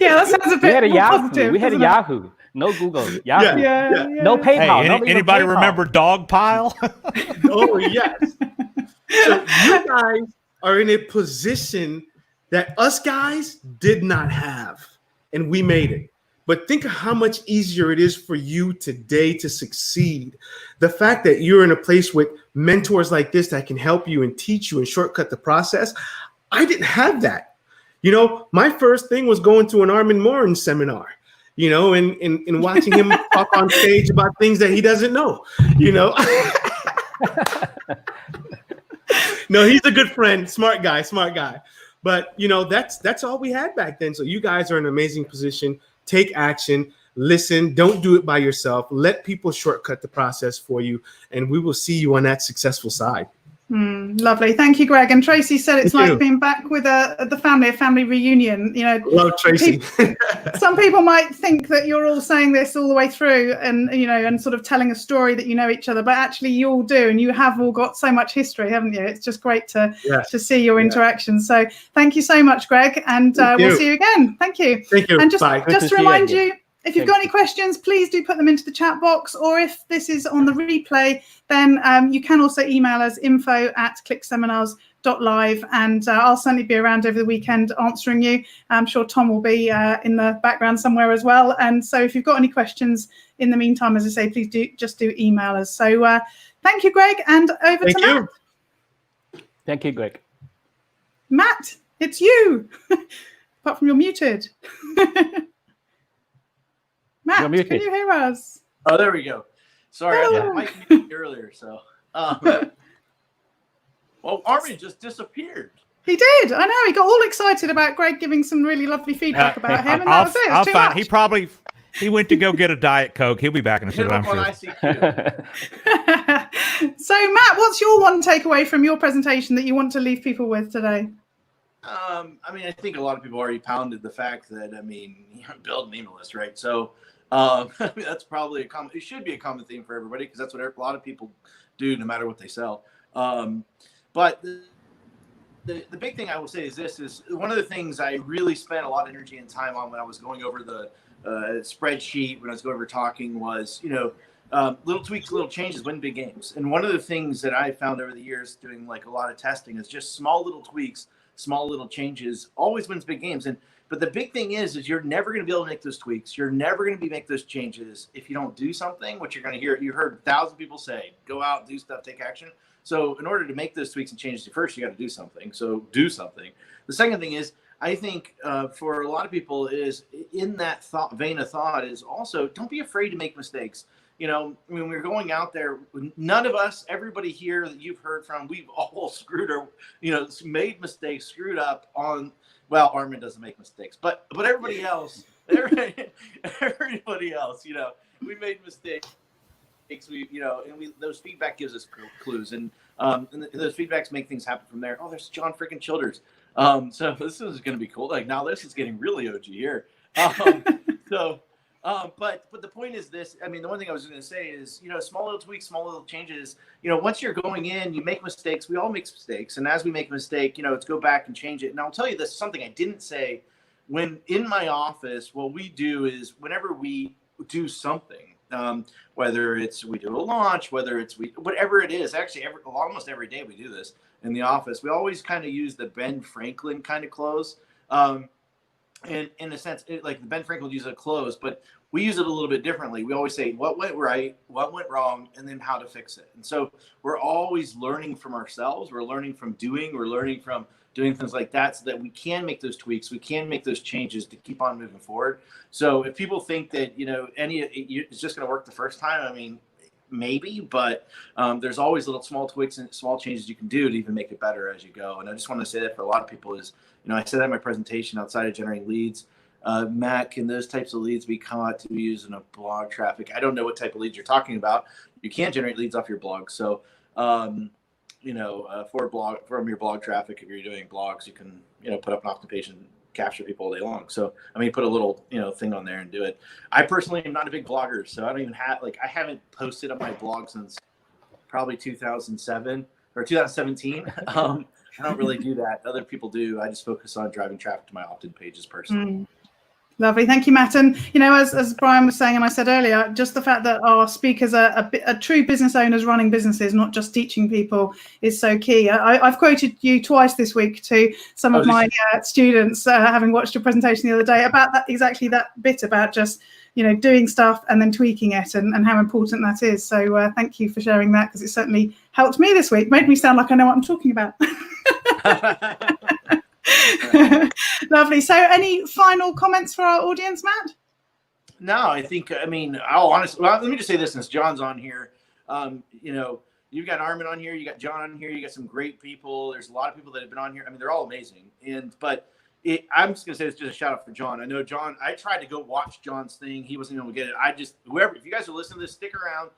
Speaker 3: Yeah, that sounds a bit more positive.
Speaker 2: We had a Yahoo. No Google. Yahoo.
Speaker 3: Yeah.
Speaker 2: No PayPal.
Speaker 1: Hey, anybody remember Dogpile?
Speaker 11: Oh, yes. So you guys are in a position that us guys did not have, and we made it. But think of how much easier it is for you today to succeed. The fact that you're in a place with mentors like this that can help you and teach you and shortcut the process. I didn't have that. You know, my first thing was going to an Armin Morin seminar, you know, and watching him talk on stage about things that he doesn't know, you know. No, he's a good friend, smart guy. But, you know, that's all we had back then. So you guys are in an amazing position. Take action, listen, don't do it by yourself. Let people shortcut the process for you, and we will see you on that successful side.
Speaker 3: Lovely. Thank you, Greg. And Tracy said it's like being back with the family, a family reunion. You know,
Speaker 11: love Tracy.
Speaker 3: Some people might think that you're all saying this all the way through and, you know, and sort of telling a story that you know each other, but actually you all do. And you have all got so much history, haven't you? It's just great to see your interactions. So thank you so much, Greg. And we'll see you again. Thank you.
Speaker 11: Thank you.
Speaker 3: And just to remind
Speaker 2: you
Speaker 3: you, if you've got any questions, please do put them into the chat box, or if this is on the replay, then you can also email us info@ClickSeminas.Live, and I'll certainly be around over the weekend answering you. I'm sure Tom will be in the background somewhere as well. And so if you've got any questions in the meantime, as I say, please do email us. So thank you, Greg, and over to Matt.
Speaker 2: Thank you, Greg.
Speaker 3: Matt, it's you. Apart from you're muted. Matt, can you hear us?
Speaker 12: Oh, there we go. Sorry, I had Mike muted earlier. So, well, Armin just disappeared.
Speaker 3: He did. I know. He got all excited about Greg giving some really lovely feedback about him, and that was it. It was too much.
Speaker 1: He went to go get a Diet Coke. He'll be back in a second, I'm sure.
Speaker 3: So, Matt, what's your one takeaway from your presentation that you want to leave people with today?
Speaker 12: I mean, I think a lot of people already pounded the fact that, I mean, build an email list, right? So, I mean, that's probably it should be a common theme for everybody, because that's what a lot of people do, no matter what they sell. But the big thing I will say is this is one of the things I really spent a lot of energy and time on when I was going over the spreadsheet, when I was going over talking, was, you know, little tweaks, little changes win big games. And one of the things that I found over the years doing like a lot of testing is just small little tweaks, small little changes always wins big games. But the big thing is you're never going to be able to make those tweaks. You're never going to make those changes if you don't do something, which you're going to hear. You heard 1,000 people say, go out, do stuff, take action. So in order to make those tweaks and changes, first, you got to do something. So do something. The second thing is, I think for a lot of people is in that vein of thought is also don't be afraid to make mistakes. You know, when we're going out there, none of us, everybody here that you've heard from, we've all screwed or, you know, made mistakes, screwed up on, well, Armin doesn't make mistakes, but everybody else, everybody else, you know, we made mistakes. We, you know, and those feedback gives us clues, and those feedbacks make things happen from there. Oh, there's John freaking Childers. So this is going to be cool. Like, now this is getting really OG here. But the point is this. I mean, the one thing I was going to say is, you know, small little tweaks, small little changes. You know, once you're going in, you make mistakes. We all make mistakes, and as we make a mistake, you know, it's go back and change it. And I'll tell you this, something I didn't say when in my office, what we do is whenever we do something, whether it's we do a launch, whether it's whatever it is, actually almost every day we do this in the office. We always kind of use the Ben Franklin kind of close. And in a sense, like Ben Franklin uses a close, but we use it a little bit differently. We always say what went right, what went wrong, and then how to fix it. And so we're always learning from ourselves. We're learning from we're learning from doing things like that, so that we can make those tweaks, we can make those changes to keep on moving forward. So if people think that, it's just going to work the first time, I mean, maybe, but there's always little small tweaks and small changes you can do to even make it better as you go. And I just want to say that for a lot of people is, I said that in my presentation, outside of generating leads, Matt, can those types of leads be caught to be used in a blog traffic? I don't know what type of leads you're talking about. You can't generate leads off your blog. So, from your blog traffic, if you're doing blogs, you can, put up an opt-in page and capture people all day long. So, put a little, thing on there and do it. I personally am not a big blogger, so I don't even have, I haven't posted on my blog since probably 2007 or 2017. I don't really do that. Other people do. I just focus on driving traffic to my opt-in pages personally.
Speaker 3: Lovely. Thank you, Matt. And, as Brian was saying, and I said earlier, just the fact that our speakers are true business owners running businesses, not just teaching people, is so key. I've quoted you twice this week to some of my students, having watched your presentation the other day, about exactly that bit about just, doing stuff and then tweaking it and how important that is. So thank you for sharing that, because it certainly helped me this week. Made me sound like I know what I'm talking about. Lovely. So any final comments for our audience, Matt?
Speaker 12: No, I think, honestly, let me just say this, since John's on here, you've got Armin on here, you got John on here, you got some great people. There's a lot of people that have been on here. They're all amazing. I'm just going to say it's just a shout out for John. I know John, I tried to go watch John's thing. He wasn't able to get it. If you guys are listening to this, stick around.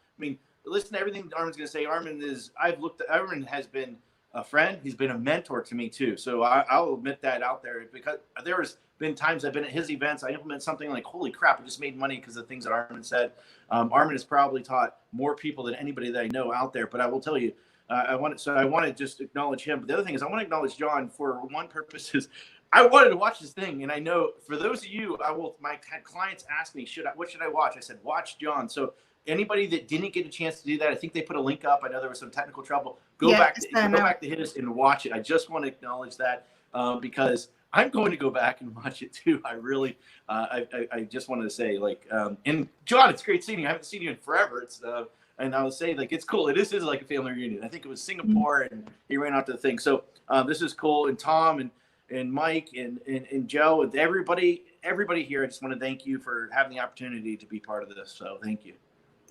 Speaker 12: Listen to everything Armin's going to say. Armin has been a friend. He's been a mentor to me too. So I'll admit that out there, because there's been times I've been at his events. I implement something like, holy crap, I just made money because of the things that Armin said. Armin has probably taught more people than anybody that I know out there. But I will tell you, I want to just acknowledge him. But the other thing is, I want to acknowledge John for one purpose is, I wanted to watch this thing, and I know for those of you, my clients ask me, what should I watch? I said, watch John. So anybody that didn't get a chance to do that, I think they put a link up. I know there was some technical trouble. Go back to hit us and watch it. I just want to acknowledge that because I'm going to go back and watch it too. I really, I just wanted to say, and John, it's great seeing you. I haven't seen you in forever. And I would say, it's cool. It is like a family reunion. I think it was Singapore, and he ran out to the thing. So this is cool. And Tom and Mike and Joe and everybody here, I just want to thank you for having the opportunity to be part of this. So thank you.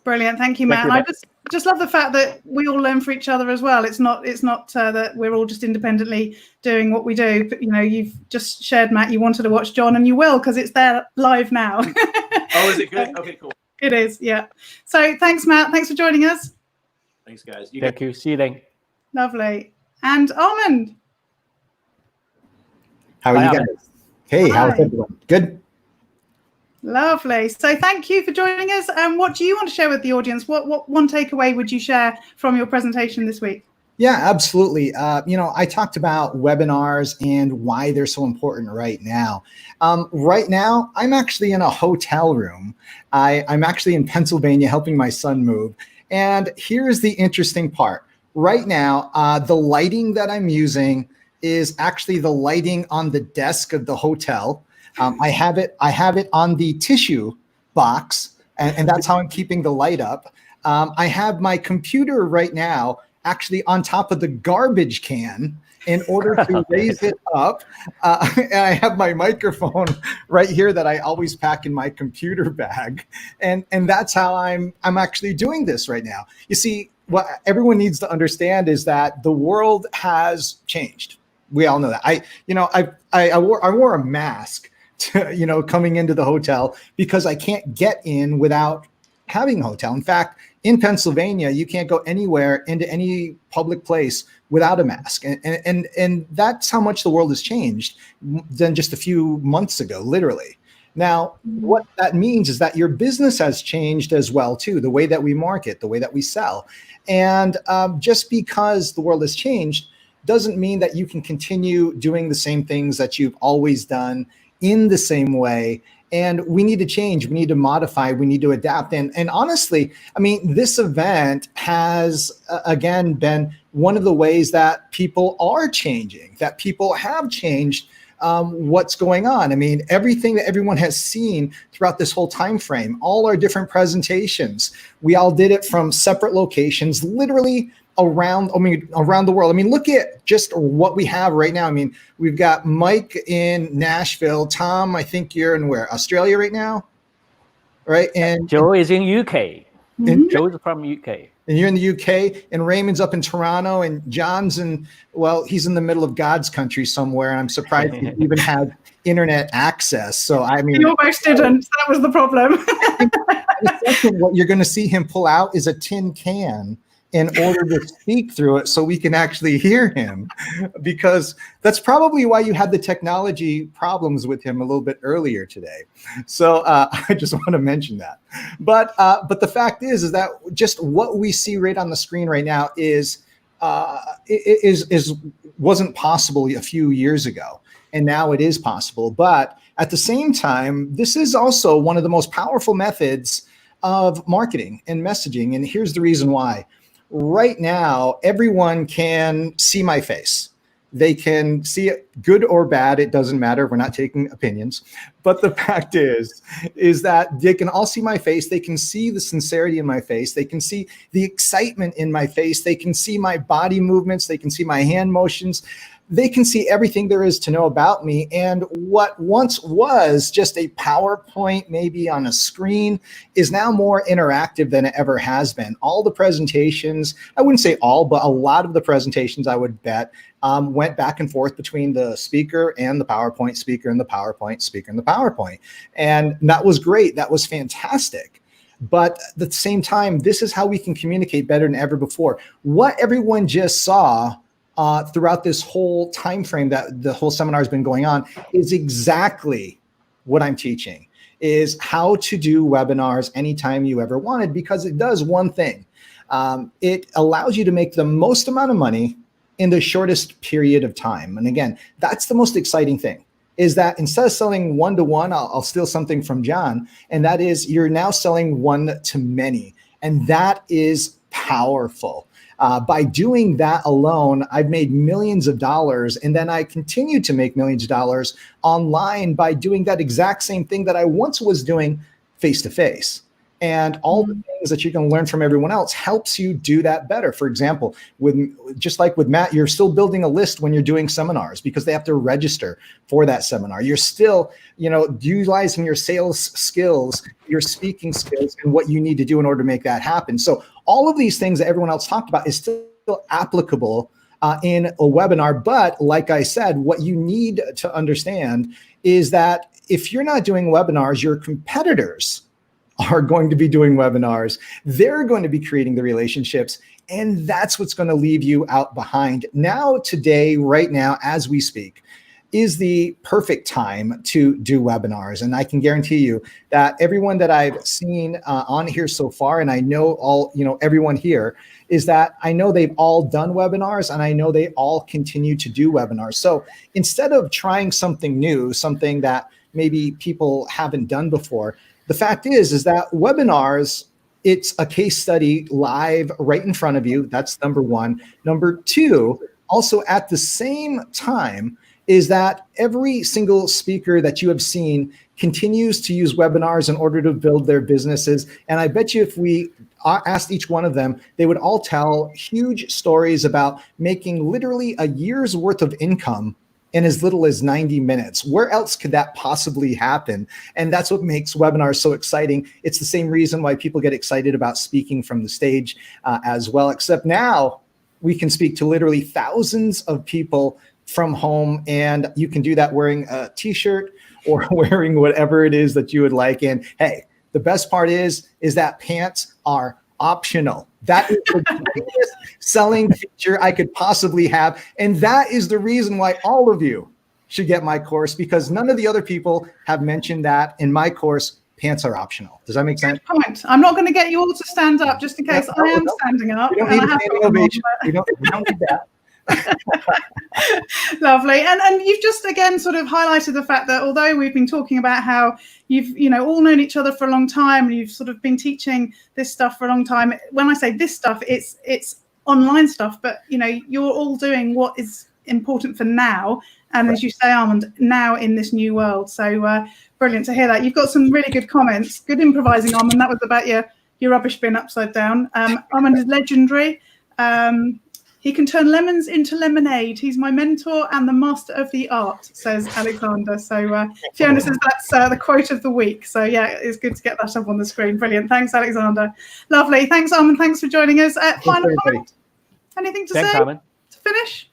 Speaker 3: Brilliant. Thank you, Matt. I just love the fact that we all learn from each other as well. It's not that we're all just independently doing what we do. But, you've just shared, Matt, you wanted to watch John, and you will, because it's there live now.
Speaker 12: Oh, is it good? Okay, cool.
Speaker 3: It is, yeah. So thanks, Matt. Thanks for joining us.
Speaker 12: Thanks, guys.
Speaker 2: Thank you. See you then.
Speaker 3: Lovely. And Armand.
Speaker 13: How are you guys? Hey, how's everyone? Good.
Speaker 3: Lovely. So thank you for joining us. And what do you want to share with the audience? What one takeaway would you share from your presentation this week?
Speaker 13: Yeah, absolutely. I talked about webinars and why they're so important right now. Right now, I'm actually in a hotel room. I'm actually in Pennsylvania helping my son move. And here's the interesting part. Right now, the lighting that I'm using is actually the lighting on the desk of the hotel. I have it on the tissue box, and that's how I'm keeping the light up. I have my computer right now actually on top of the garbage can in order to raise it up. And I have my microphone right here that I always pack in my computer bag. And that's how I'm actually doing this right now. You see, what everyone needs to understand is that the world has changed. We all know that. I wore a mask to, coming into the hotel because I can't get in without having a hotel. In fact, in Pennsylvania, you can't go anywhere into any public place without a mask. And that's how much the world has changed than just a few months ago, literally. Now, what that means is that your business has changed as well, too, the way that we market, the way that we sell. And just because the world has changed doesn't mean that you can continue doing the same things that you've always done in the same way. And we need to change, we need to modify, we need to adapt. And honestly, I mean, this event has, again, been one of the ways that people are changing, that people have changed what's going on. I mean, everything that everyone has seen throughout this whole time frame, all our different presentations, we all did it from separate locations, literally around the world. I mean, look at just what we have right now. I mean, we've got Mike in Nashville. Tom, I think you're in where? Australia right now, right? And
Speaker 2: Joe is in UK.
Speaker 13: And
Speaker 2: Joe is from UK.
Speaker 13: And you're in the UK, and Raymond's up in Toronto, and John's he's in the middle of God's country somewhere. And I'm surprised he even has internet access. So, I mean,
Speaker 3: he almost didn't. That was the problem.
Speaker 13: What you're going to see him pull out is a tin can in order to speak through it so we can actually hear him, because that's probably why you had the technology problems with him a little bit earlier today. So I just want to mention that. But the fact is that just what we see right on the screen right now wasn't possible a few years ago, and now it is possible. But at the same time, this is also one of the most powerful methods of marketing and messaging, and here's the reason why. Right now, everyone can see my face. They can see it good or bad. It doesn't matter. We're not taking opinions. But the fact is that they can all see my face. They can see the sincerity in my face. They can see the excitement in my face. They can see my body movements. They can see my hand motions. They can see everything there is to know about me. And what once was just a PowerPoint, maybe on a screen, is now more interactive than it ever has been. All the presentations, I wouldn't say all, but a lot of the presentations, I would bet, went back and forth between the speaker and the PowerPoint speaker and the PowerPoint speaker and the PowerPoint. And that was great. That was fantastic. But at the same time, this is how we can communicate better than ever before. What everyone just saw throughout this whole time frame that the whole seminar has been going on is exactly what I'm teaching, is how to do webinars anytime you ever wanted, because it does one thing. It allows you to make the most amount of money in the shortest period of time. And again, that's the most exciting thing, is that instead of selling one-to-one, I'll steal something from John, and that is you're now selling one-to-many. And that is powerful. By doing that alone, I've made millions of dollars, and then I continue to make millions of dollars online by doing that exact same thing that I once was doing face-to-face. And all the things that you can learn from everyone else helps you do that better. For example, just like with Matt, you're still building a list when you're doing seminars because they have to register for that seminar. You're still, utilizing your sales skills, your speaking skills, and what you need to do in order to make that happen. So all of these things that everyone else talked about is still applicable in a webinar. But like I said, what you need to understand is that if you're not doing webinars, your competitors are going to be doing webinars. They're going to be creating the relationships, and that's what's going to leave you out behind. Now, today, right now, as we speak, is the perfect time to do webinars. And I can guarantee you that everyone that I've seen on here so far, and I know everyone here, is that I know they've all done webinars, and I know they all continue to do webinars. So instead of trying something new, something that maybe people haven't done before, the fact is that webinars, it's a case study live right in front of you. That's number one. Number two, also at the same time, is that every single speaker that you have seen continues to use webinars in order to build their businesses. And I bet you if we asked each one of them, they would all tell huge stories about making literally a year's worth of income in as little as 90 minutes. Where else could that possibly happen? And that's what makes webinars so exciting. It's the same reason why people get excited about speaking from the stage as well, except now we can speak to literally thousands of people from home, and you can do that wearing a t-shirt or wearing whatever it is that you would like. And hey, the best part is that pants are optional. That is the greatest selling feature I could possibly have. And that is the reason why all of you should get my course, because none of the other people have mentioned that in my course, pants are optional. Does that make sense?
Speaker 3: Good point. I'm not going to get you all to stand up just in case I am standing up.
Speaker 13: We don't need a standing ovation. We don't need that.
Speaker 3: Lovely. And you've just again sort of highlighted the fact that although we've been talking about how you've all known each other for a long time, and you've sort of been teaching this stuff for a long time. When I say this stuff, it's online stuff, but you're all doing what is important for now, and as you say, Armand, now in this new world. So brilliant to hear that. You've got some really good comments. Good improvising, Armand. That was about your rubbish bin upside down. Armand is legendary. He can turn lemons into lemonade. He's my mentor and the master of the art, says Alexander. So Fiona says that's the quote of the week. So yeah, it's good to get that up on the screen. Brilliant. Thanks, Alexander. Lovely. Thanks, Armand. Thanks for joining us. Final comment? Anything to say
Speaker 2: Armand.
Speaker 3: to finish?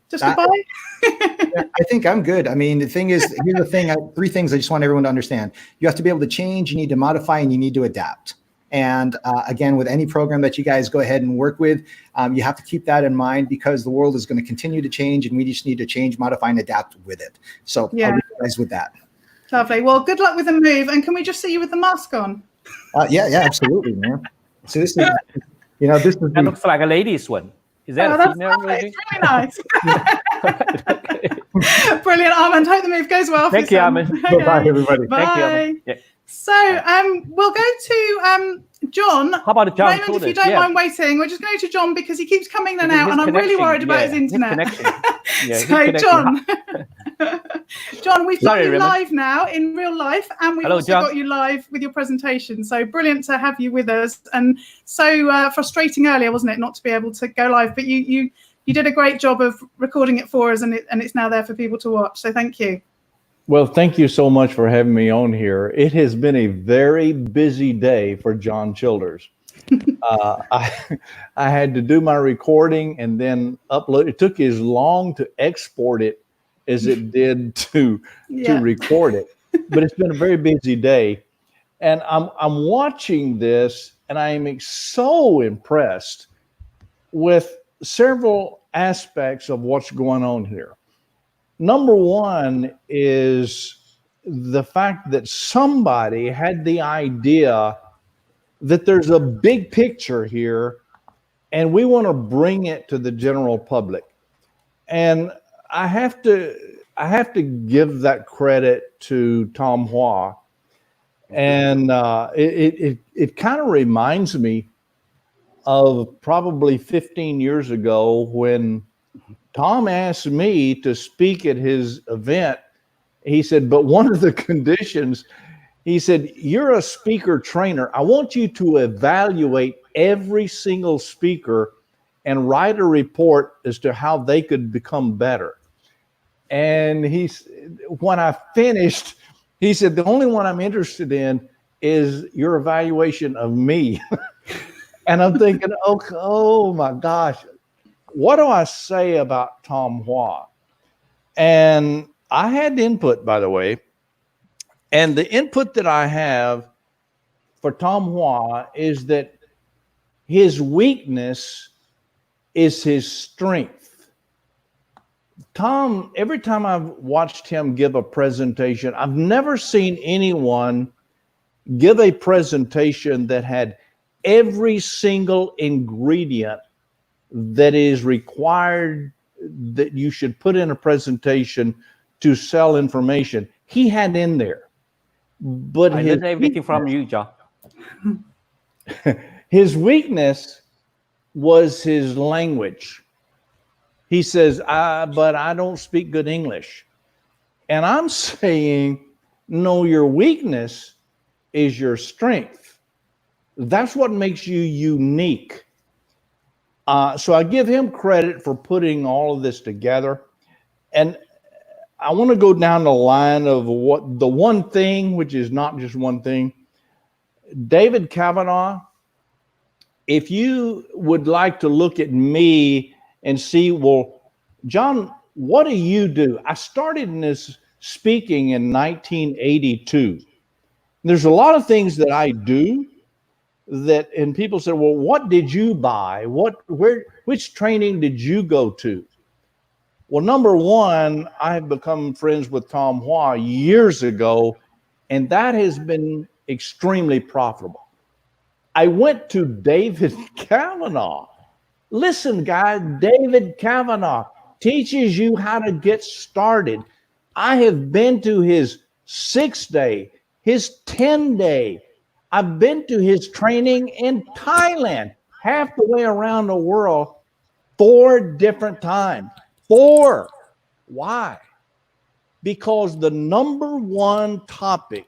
Speaker 3: Just goodbye?
Speaker 13: I think I'm good. I mean, the thing is, here's the thing. 3 things I just want everyone to understand. You have to be able to change, you need to modify, and you need to adapt. And again, with any program that you guys go ahead and work with, you have to keep that in mind, because the world is going to continue to change, and we just need to change, modify, and adapt with it. So
Speaker 3: yeah,
Speaker 13: I'll leave you guys with that.
Speaker 3: Lovely. Well, good luck with the move. And can we just see you with the mask on?
Speaker 13: Yeah, absolutely, man. So this is, this is.
Speaker 2: That looks like a ladies one. Is that a female?
Speaker 3: It's really nice. Brilliant, Armand. Hope the move goes well.
Speaker 2: Thank you, Armand.
Speaker 3: Okay.
Speaker 13: Bye, everybody.
Speaker 3: Bye.
Speaker 2: Thank you, Armand. Yeah.
Speaker 3: So we'll go to John.
Speaker 2: How about John?
Speaker 3: Raymond, if you don't mind waiting, we're just going to John because he keeps coming in and out, and I'm really worried about his internet. So John, John, we've got you live now in real life, and we've also got you live with your presentation. So brilliant to have you with us, and so frustrating earlier, wasn't it, not to be able to go live? But you did a great job of recording it for us, and it's now there for people to watch. So thank you.
Speaker 14: Well, thank you so much for having me on here. It has been a very busy day for John Childers. I had to do my recording and then upload. It took as long to export it as it did to record it. But it's been a very busy day. And I'm watching this, and I am so impressed with several aspects of what's going on here. Number one is the fact that somebody had the idea that there's a big picture here and we want to bring it to the general public. And I have to give that credit to Tom Hua. And it kind of reminds me of probably 15 years ago when Tom asked me to speak at his event. He said, but one of the conditions, he said, you're a speaker trainer. I want you to evaluate every single speaker and write a report as to how they could become better. And when I finished, he said, the only one I'm interested in is your evaluation of me. And I'm thinking, oh my gosh. What do I say about Tom Hua? And I had input, by the way. And the input that I have for Tom Hua is that his weakness is his strength. Tom, every time I've watched him give a presentation, I've never seen anyone give a presentation that had every single ingredient that is required that you should put in a presentation to sell information. He had in there, but
Speaker 2: I learned everything from you, John.
Speaker 14: His weakness was his language. He says, but I don't speak good English. And I'm saying, no, your weakness is your strength. That's what makes you unique. So I give him credit for putting all of this together. And I want to go down the line of what the one thing, which is not just one thing. David Kavanaugh, if you would like to look at me and see, well, John, what do you do? I started in this speaking in 1982. There's a lot of things that I do and people say, well, what did you buy? Which training did you go to? Well, number one, I've become friends with Tom Hua years ago, and that has been extremely profitable. I went to David Kavanaugh Listen, guys, David Kavanaugh teaches you how to get started. I have been to his 6-day, his 10-day. I've been to his training in Thailand, half the way around the world, 4 different times. 4. Why? Because the number one topic,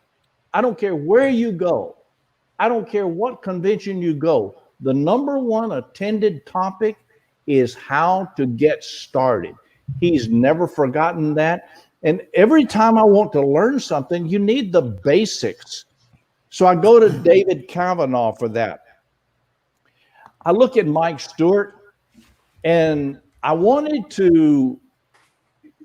Speaker 14: I don't care where you go, I don't care what convention you go, the number one attended topic is how to get started. He's never forgotten that. And every time I want to learn something, you need the basics. So I go to David Kavanaugh for that. I look at Mike Stewart, and I wanted to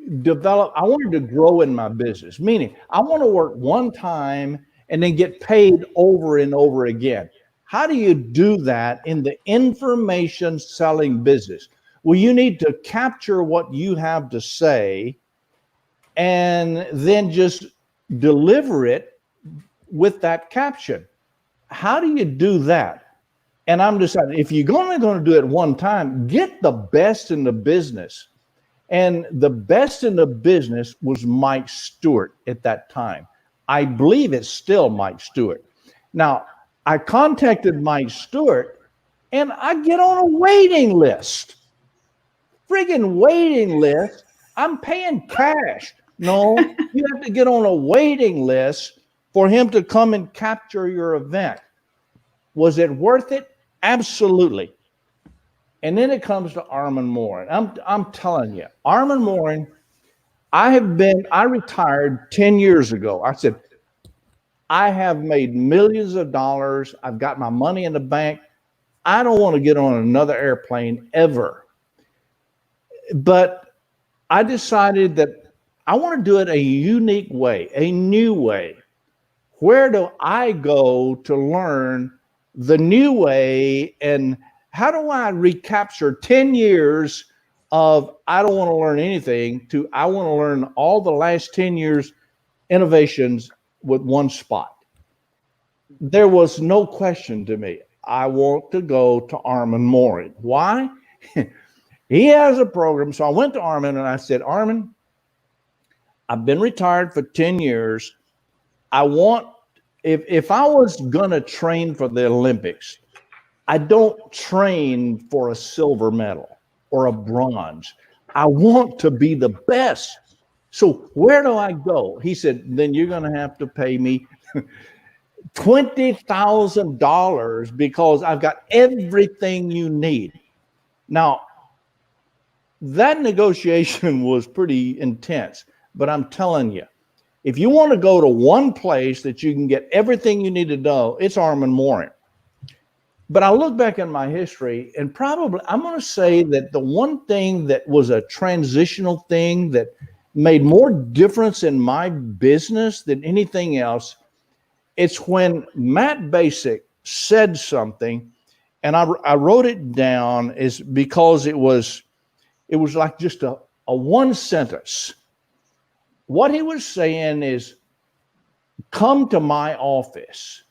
Speaker 14: grow in my business, meaning I want to work one time and then get paid over and over again. How do you do that in the information selling business? Well, you need to capture what you have to say and then just deliver it with that caption. How do you do that? And I'm deciding, if you're only going to do it one time, get the best in the business. And the best in the business was Mike Stewart at that time. I believe it's still Mike Stewart. Now, I contacted Mike Stewart, and I get on a waiting list. Friggin' waiting list. I'm paying cash. No, you have to get on a waiting list for him to come and capture your event. Was it worth it? Absolutely. And then it comes to Armin Morin. I'm telling you, Armin Morin, I retired 10 years ago. I said, I have made millions of dollars. I've got my money in the bank. I don't want to get on another airplane ever. But I decided that I want to do it a unique way, a new way. Where do I go to learn the new way, and how do I recapture 10 years of I don't want to learn anything to I want to learn all the last 10 years innovations with one spot? There was no question to me. I want to go to Armin Morin. Why? He has a program. So I went to Armin and I said, Armin, I've been retired for 10 years. I want, if I was going to train for the Olympics, I don't train for a silver medal or a bronze. I want to be the best. So where do I go? He said, then you're going to have to pay me $20,000 because I've got everything you need. Now, that negotiation was pretty intense, but I'm telling you, if you want to go to one place that you can get everything you need to know, it's Armin Morin. But I look back in my history, and probably I'm going to say that the one thing that was a transitional thing that made more difference in my business than anything else, it's when Matt Basic said something, and I wrote it down, is because it was like just a one sentence. What he was saying is, come to my office,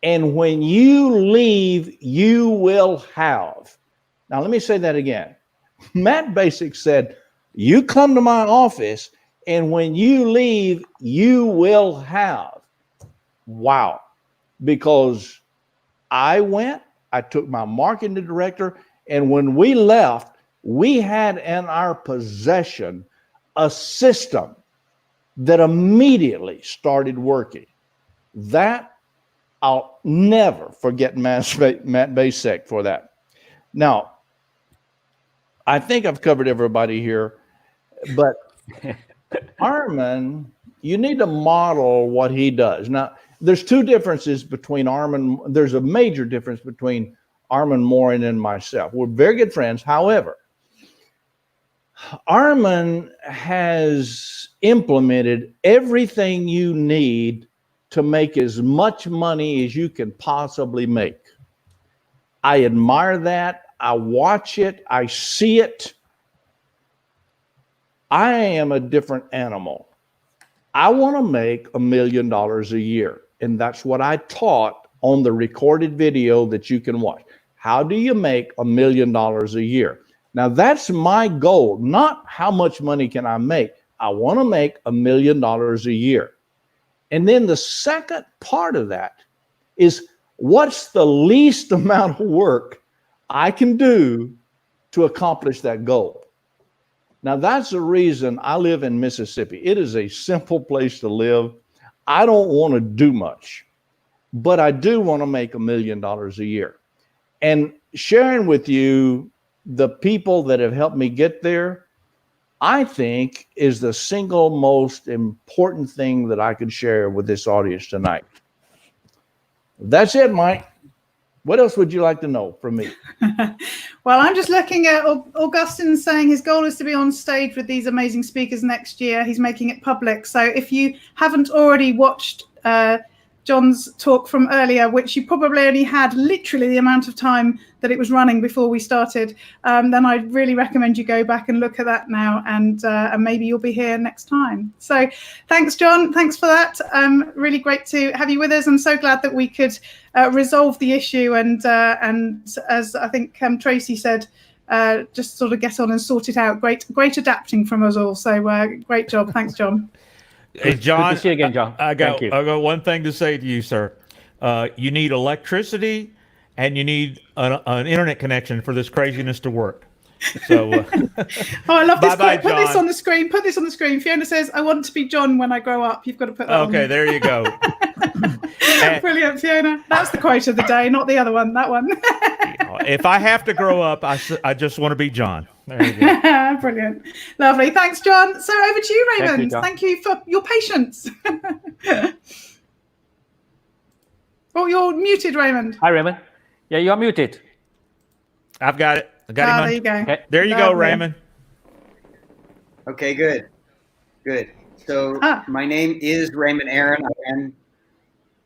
Speaker 14: and when you leave, you will have. Now, let me say that again. Matt Basic said, you come to my office, and when you leave, you will have. Wow. Because I took my marketing director, and when we left, we had in our possession a system that immediately started working. That I'll never forget Matt Basic for that. Now, I think I've covered everybody here, but Armin, you need to model what he does. Now, there's two differences between Armin. There's a major difference between Armin Morin and myself. We're very good friends. However, Armin has implemented everything you need to make as much money as you can possibly make. I admire that. I watch it. I see it. I am a different animal. I want to make $1 million a year. And that's what I taught on the recorded video that you can watch. how do you make $1 million a year? Now, that's my goal, not how much money can I make. I want to make $1 million a year. And then the second part of that is, what's the least amount of work I can do to accomplish that goal? Now, that's the reason I live in Mississippi. It is a simple place to live. I don't want to do much, but I do want to make $1 million a year. And sharing with you the people that have helped me get there, I think is the single most important thing that I could share with this audience tonight. That's it, Mike. What else would you like to know from me?
Speaker 3: Well, I'm just looking at Augustine saying his goal is to be on stage with these amazing speakers next year. He's making it public. So if you haven't already watched John's talk from earlier, which you probably only had literally the amount of time that it was running before we started, then I'd really recommend you go back and look at that now, and maybe you'll be here next time. So thanks, John. Thanks for that. Really great to have you with us. I'm so glad that we could resolve the issue, and as I think Tracy said, just sort of get on and sort it out. Great adapting from us all. So great job. Thanks, John.
Speaker 1: Hey, John.
Speaker 2: Good to see you again, John.
Speaker 1: I got one thing to say to you, sir. You need electricity and you need an internet connection for this craziness to work. So,
Speaker 3: oh, I love this.
Speaker 1: Bye-bye,
Speaker 3: put this
Speaker 1: John.
Speaker 3: on the screen. Put this on the screen. Fiona says, "I want to be John when I grow up." You've got to put that on.
Speaker 1: Okay, there you go.
Speaker 3: Brilliant, Fiona. That's the quote of the day, not the other one. That one.
Speaker 1: If I have to grow up, I just want to be John. There you go.
Speaker 3: Brilliant. Lovely. Thanks, John. So over to you, Raymond.
Speaker 2: Thank you,
Speaker 3: Thank you for your patience. Oh, you're muted, Raymond.
Speaker 2: Hi, Raymond. Yeah, you are muted.
Speaker 1: I've got it. I got him.
Speaker 3: There you go.
Speaker 2: Okay.
Speaker 1: There you go, Raymond.
Speaker 15: Okay, good. So my name is Raymond Aaron.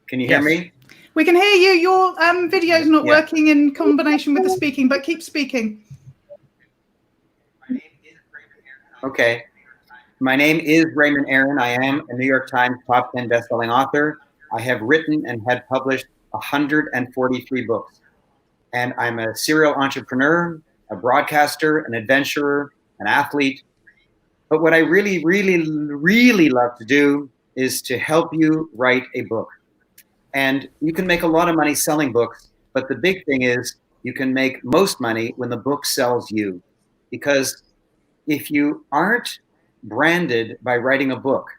Speaker 15: Can you hear me?
Speaker 3: We can hear you. Your video's not working in combination with the speaking, but keep speaking.
Speaker 15: Okay. My name is Raymond Aaron. I am a New York Times top 10 bestselling author. I have written and had published 143 books. And I'm a serial entrepreneur, a broadcaster, an adventurer, an athlete. But what I really, really, really love to do is to help you write a book. And you can make a lot of money selling books, but the big thing is you can make most money when the book sells you. Because if you aren't branded by writing a book,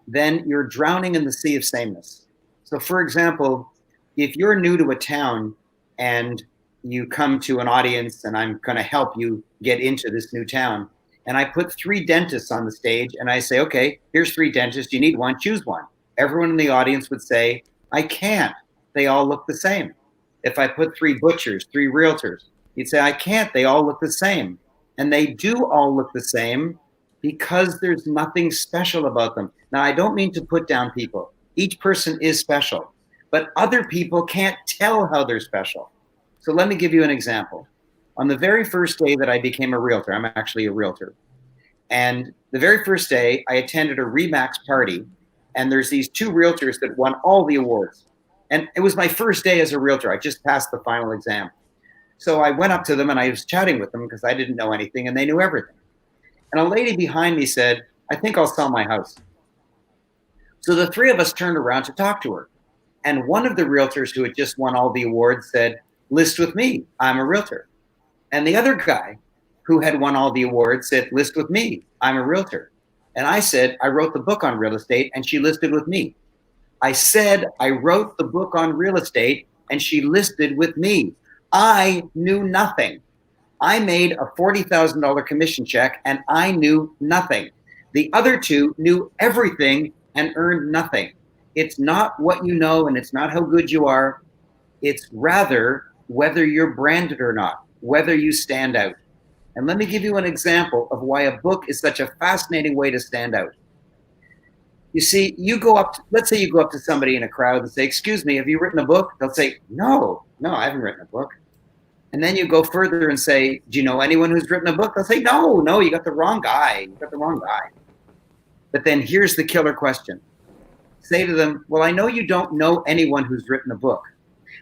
Speaker 15: then you're drowning in the sea of sameness. So for example, if you're new to a town and you come to an audience and I'm going to help you get into this new town, and I put 3 dentists on the stage and I say, okay, here's 3 dentists. You need one, choose one. Everyone in the audience would say, I can't. They all look the same. If I put 3 butchers, 3 realtors, you'd say, I can't. They all look the same. And they do all look the same because there's nothing special about them. Now, I don't mean to put down people. Each person is special, but other people can't tell how they're special. So let me give you an example. On the very first day that I became a realtor, I'm actually a realtor. And the very first day I attended a Remax party, and there's these 2 realtors that won all the awards. And it was my first day as a realtor. I just passed the final exam. So I went up to them and I was chatting with them because I didn't know anything and they knew everything. And a lady behind me said, I think I'll sell my house. So the 3 of us turned around to talk to her. And one of the realtors who had just won all the awards said, list with me, I'm a realtor. And the other guy who had won all the awards said, list with me, I'm a realtor. And I said, I wrote the book on real estate and she listed with me. I said, I wrote the book on real estate and she listed with me. I knew nothing. I made a $40,000 commission check and I knew nothing. The other 2 knew everything and earned nothing. It's not what you know and it's not how good you are. It's rather whether you're branded or not, whether you stand out. And let me give you an example of why a book is such a fascinating way to stand out. You see, you go up, let's say you go up to somebody in a crowd and say, excuse me, have you written a book? They'll say, no, I haven't written a book. And then you go further and say, do you know anyone who's written a book? They'll say, no, you got the wrong guy. But then here's the killer question. Say to them, well, I know you don't know anyone who's written a book,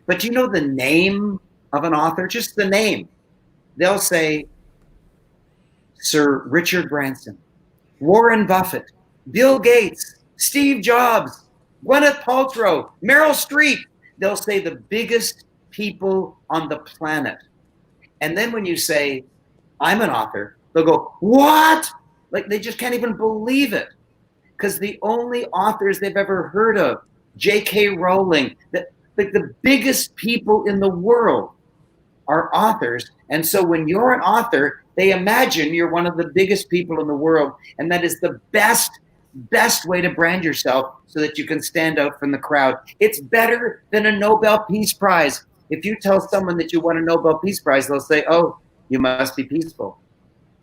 Speaker 15: but do you know the name of an author, just the name, they'll say Sir Richard Branson, Warren Buffett, Bill Gates, Steve Jobs, Gwyneth Paltrow, Meryl Streep. They'll say the biggest people on the planet. And then when you say, I'm an author, they'll go, what? Like they just can't even believe it. Because the only authors they've ever heard of, J.K. Rowling, like the biggest people in the world are authors. And so when you're an author, they imagine you're one of the biggest people in the world. And that is the best way to brand yourself so that you can stand out from the crowd. It's better than a Nobel Peace Prize. If you tell someone that you won a Nobel Peace Prize, they'll say, oh, you must be peaceful.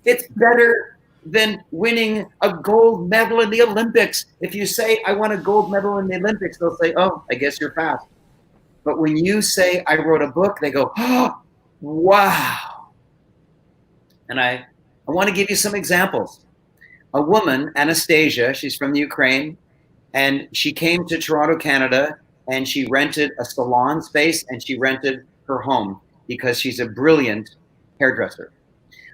Speaker 15: It's better than winning a gold medal in the Olympics. If you say, I won a gold medal in the Olympics, they'll say, oh, I guess you're fast. But when you say, I wrote a book, they go, oh, wow. And I want to give you some examples. A woman, Anastasia, she's from the Ukraine, and she came to Toronto, Canada, and she rented a salon space and she rented her home because she's a brilliant hairdresser.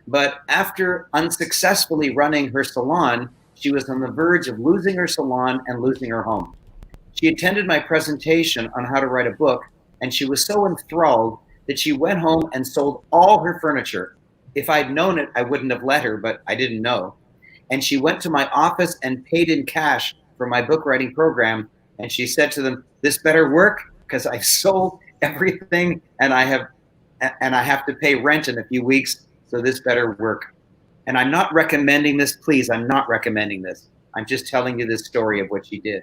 Speaker 15: But after unsuccessfully running her salon, she was on the verge of losing her salon and losing her home. She attended my presentation on how to write a book, and she was so enthralled that she went home and sold all her furniture. If I'd known it, I wouldn't have let her, but I didn't know. And she went to my office and paid in cash for my book writing program. And she said to them, this better work because I sold everything and I have to pay rent in a few weeks. So this better work. And I'm not recommending this, please. I'm not recommending this. I'm just telling you this story of what she did.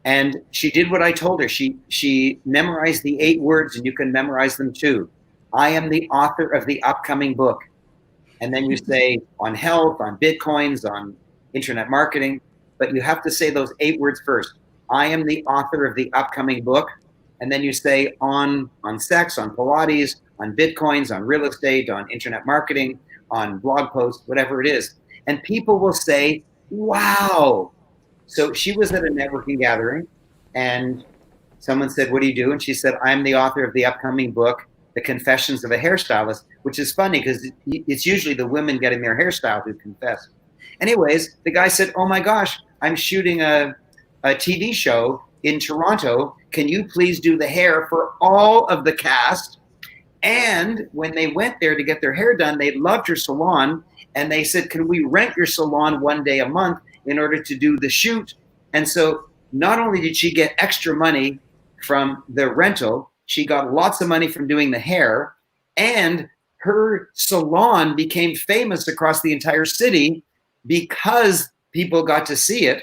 Speaker 15: And she did what I told her. She memorized the 8 words, and you can memorize them too. I am the author of the upcoming book. And then you say on health, on Bitcoins, on internet marketing, but you have to say those 8 words first. I am the author of the upcoming book. And then you say on sex, on Pilates, on Bitcoins, on real estate, on internet marketing, on blog posts, whatever it is. And people will say, wow. So she was at a networking gathering and someone said, what do you do? And she said, I'm the author of the upcoming book, The Confessions of a Hairstylist, which is funny because it's usually the women getting their hairstyle who confess. Anyways, the guy said, oh my gosh, I'm shooting a TV show in Toronto. Can you please do the hair for all of the cast? And when they went there to get their hair done, they loved her salon. And they said, can we rent your salon one day a month in order to do the shoot? And so not only did she get extra money from the rental, she got lots of money from doing the hair, and her salon became famous across the entire city because people got to see it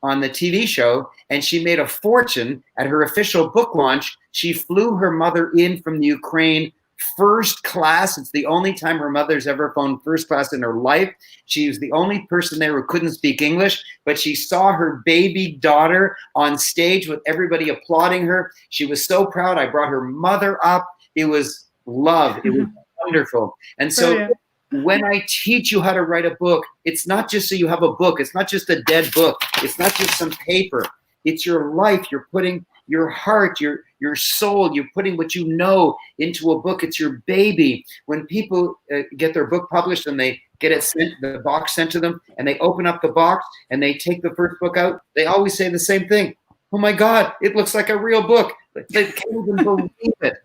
Speaker 15: on the TV show, and she made a fortune at her official book launch. She flew her mother in from the Ukraine first class. It's the only time her mother's ever flown first class in her life. She was the only person there who couldn't speak English, but she saw her baby daughter on stage with everybody applauding her. She was so proud. I brought her mother up. It was love. It was wonderful. And so when I teach you how to write a book, it's not just so you have a book. It's not just a dead book. It's not just some paper. It's your life. You're putting your heart, your soul, you're putting what you know into a book. It's your baby. When people get their book published and they get it sent, the box sent to them, and they open up the box and they take the first book out, they always say the same thing. Oh my God, it looks like a real book. They can't even believe it.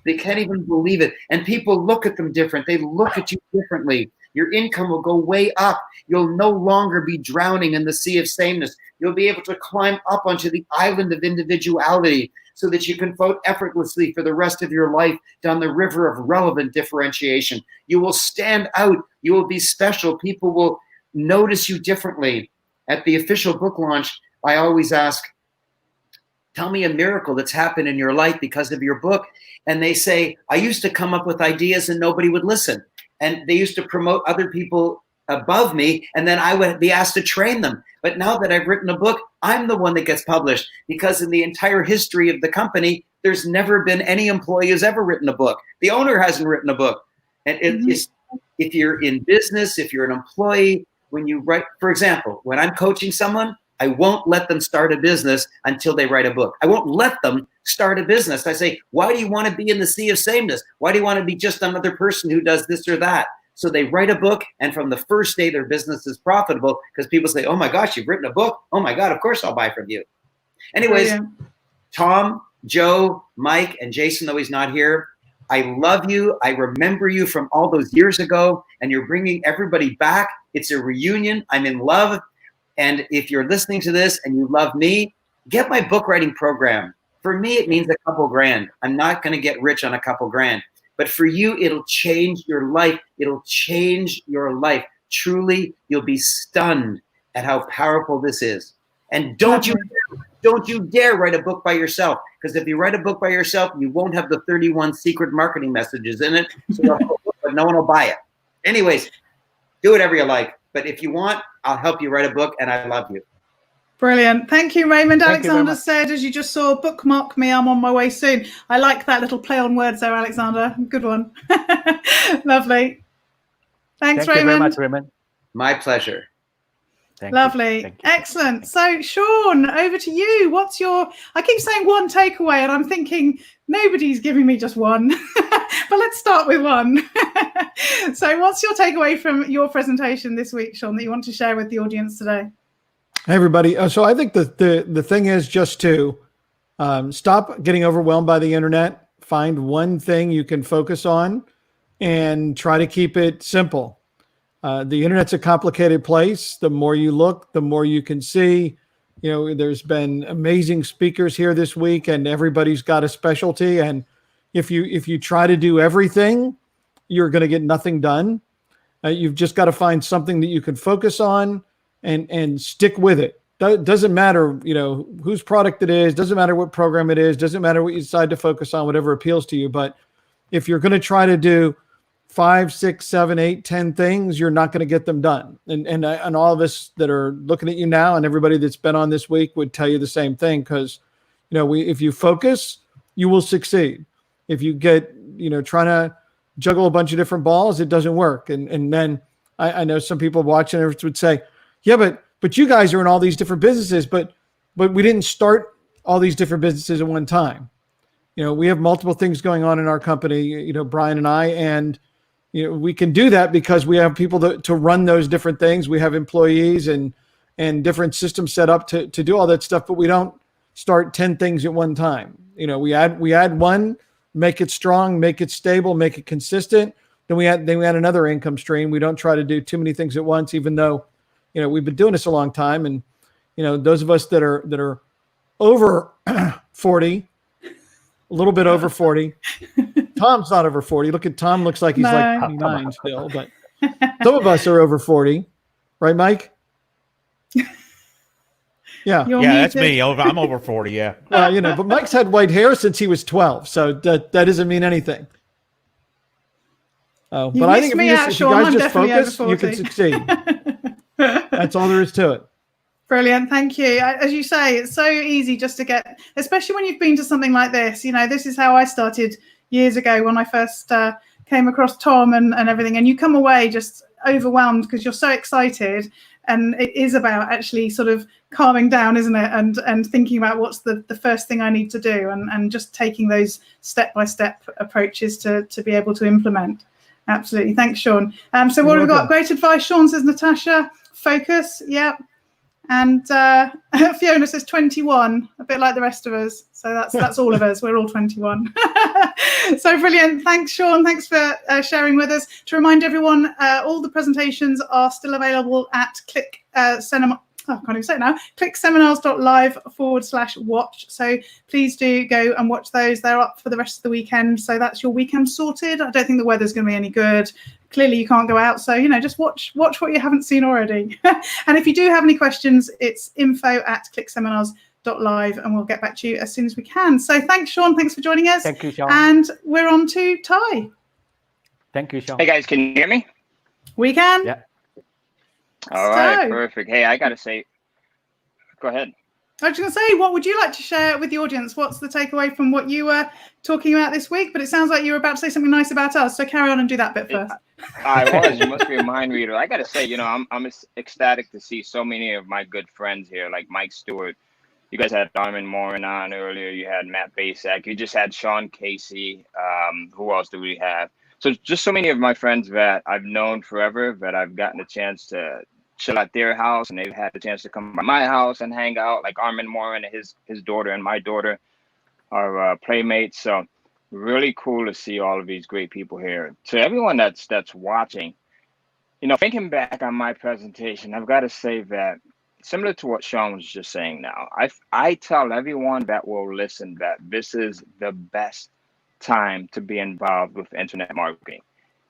Speaker 15: They can't even believe it. And people look at them different. They look at you differently. Your income will go way up. You'll no longer be drowning in the sea of sameness. You'll be able to climb up onto the island of individuality so that you can float effortlessly for the rest of your life down the river of relevant differentiation. You will stand out. You will be special. People will notice you differently. At the official book launch, I always ask, tell me a miracle that's happened in your life because of your book. And they say, I used to come up with ideas and nobody would listen. And they used to promote other people above me, and then I would be asked to train them. But now that I've written a book, I'm the one that gets published, because in the entire history of the company, there's never been any employee who's ever written a book. The owner hasn't written a book. And it's, if you're in business, if you're an employee, when you write, for example, when I'm coaching someone, I won't let them start a business until they write a book. I won't let them start a business. I say, why do you want to be in the sea of sameness? Why do you want to be just another person who does this or that? So they write a book, and from the first day their business is profitable, because people say, oh my gosh, you've written a book. Oh my God, of course I'll buy from you. Anyways,
Speaker 3: Brilliant.
Speaker 15: Tom, Joe, Mike, and Jason, though he's not here, I love you. I remember you from all those years ago, and you're bringing everybody back. It's a reunion. I'm in love. And if you're listening to this and you love me, get my book writing program. For me, it means a couple grand. I'm not going to get rich on a couple grand. But for you, it'll change your life. It'll change your life. Truly, you'll be stunned at how powerful this is. And don't you dare write a book by yourself, because if you write a book by yourself, you won't have the 31 secret marketing messages in it, so but no one will buy it. Anyways, do whatever you like. But if you want, I'll help you write a book, and I love you.
Speaker 3: Brilliant. Thank you, Raymond.
Speaker 2: Thank you very
Speaker 3: Alexander
Speaker 2: much.
Speaker 3: said, as you just saw, bookmark me, I'm on my way soon. I like that little play on words there, Alexander. Good one. Lovely. Thanks,
Speaker 2: Thank you very
Speaker 3: Raymond.
Speaker 2: much, Raymond.
Speaker 15: My pleasure.
Speaker 2: Thank you.
Speaker 3: Lovely.
Speaker 2: Thank you.
Speaker 3: Excellent. So, Sean, over to you. What's your, I keep saying one takeaway, and I'm thinking nobody's giving me just one, but let's start with one. So what's your takeaway from your presentation this week, Sean, that you want to share with the audience today?
Speaker 16: Hey, everybody. So I think the thing is just to stop getting overwhelmed by the internet. Find one thing you can focus on and try to keep it simple. The internet's a complicated place. The more you look, the more you can see. You know, there's been amazing speakers here this week, and everybody's got a specialty. And if you try to do everything, you're going to get nothing done. You've just got to find something that you can focus on and stick with it. Doesn't matter, you know, whose product it is. Doesn't matter what program it is. Doesn't matter what you decide to focus on. Whatever appeals to you. But if you're going to try to do 5, 6, 7, 8, 10 things, you're not going to get them done. And all of us that are looking at you now, and everybody that's been on this week would tell you the same thing, because, you know, if you focus, you will succeed. If you get, you know, trying to juggle a bunch of different balls, it doesn't work. And then I know some people watching would say, yeah, but you guys are in all these different businesses, but we didn't start all these different businesses at one time. You know, we have multiple things going on in our company, you know, Brian and I, and you know, we can do that because we have people to run those different things. We have employees and different systems set up to do all that stuff, but we don't start 10 things at one time. You know, we add one, make it strong, make it stable, make it consistent. Then we add another income stream. We don't try to do too many things at once, even though, you know, we've been doing this a long time. And, you know, those of us that are over 40, a little bit over 40, Tom's not over 40. Look at Tom, looks like he's like 29 still, but some of us are over 40, right, Mike? Yeah.
Speaker 1: That's me. I'm over 40. Yeah.
Speaker 16: You know, but Mike's had white hair since he was 12, so that doesn't mean anything. But I think if you guys just focus, you can succeed. That's all there is to it.
Speaker 3: Brilliant. Thank you. As you say, it's so easy just to get, especially when you've been to something like this. You know, this is how I started years ago when I first came across Tom and everything. And you come away just overwhelmed because you're so excited. And it is about actually sort of calming down, isn't it? And thinking about what's the first thing I need to do, and just taking those step-by-step approaches to be able to implement. Absolutely. Thanks, Sean. So what have we got? Great advice, Sean, says Natasha. Focus. Yep. And Fiona says 21, a bit like the rest of us. So that's all of us. We're all 21. So brilliant. Thanks, Sean. Thanks for sharing with us. To remind everyone, all the presentations are still available at ClickSeminas.Live/watch. So please do go and watch those. They're up for the rest of the weekend. So that's your weekend sorted. I don't think the weather's going to be any good. Clearly you can't go out. So, you know, just watch what you haven't seen already. And if you do have any questions, it's info@ClickSeminas.Live, and we'll get back to you as soon as we can. So thanks, Sean. Thanks for joining us.
Speaker 2: Thank you, Sean.
Speaker 3: And we're on to Ty.
Speaker 2: Thank you, Sean.
Speaker 17: Hey, guys, can you hear me?
Speaker 3: We can.
Speaker 2: Yeah.
Speaker 17: All right, perfect. Hey, I got to say, go ahead.
Speaker 3: I was going to say, what would you like to share with the audience? What's the takeaway from what you were talking about this week? But it sounds like you were about to say something nice about us. So carry on and do that bit first.
Speaker 17: I was. You must be a mind reader. I got to say, you know, I'm ecstatic to see so many of my good friends here, like Mike Stewart, You guys had Armin Morin on earlier. You had Matt Basak. You just had Sean Casey. Who else do we have? So just so many of my friends that I've known forever that I've gotten a chance to chill at their house, and they've had the chance to come by my house and hang out. Like Armin Morin and his daughter and my daughter are playmates. So really cool to see all of these great people here. To everyone that's watching, thinking back on my presentation, I've got to say that similar to what Sean was just saying now, I tell everyone that will listen that this is the best time to be involved with internet marketing.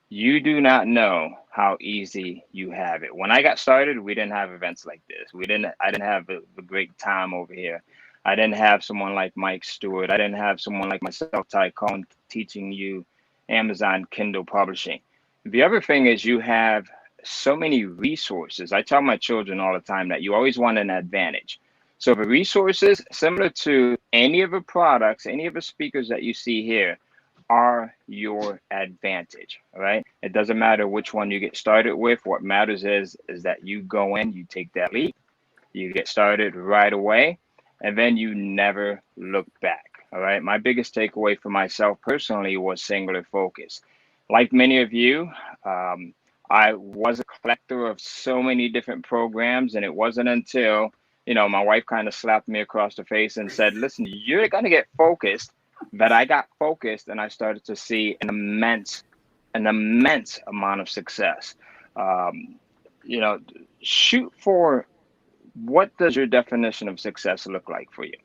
Speaker 17: You do not know how easy you have it. When I got started, we didn't have events like this. I didn't have a great time over here. I didn't have someone like Mike Stewart. I didn't have someone like myself, Ty Cohn, teaching you Amazon Kindle publishing. The other thing is you have so many resources. I tell my children all the time that you always want an advantage. So the resources, similar to any of the products, any of the speakers that you see here, are your advantage. All right. It doesn't matter which one you get started with. What matters is that you go in, you take that leap, you get started right away, and then you never look back. All right. My biggest takeaway for myself personally was singular focus. Like many of you, I was a collector of so many different programs, and it wasn't until, my wife kind of slapped me across the face and said, listen, you're going to get focused, that I got focused and I started to see an immense amount of success. Shoot for, what does your definition of success look like for you?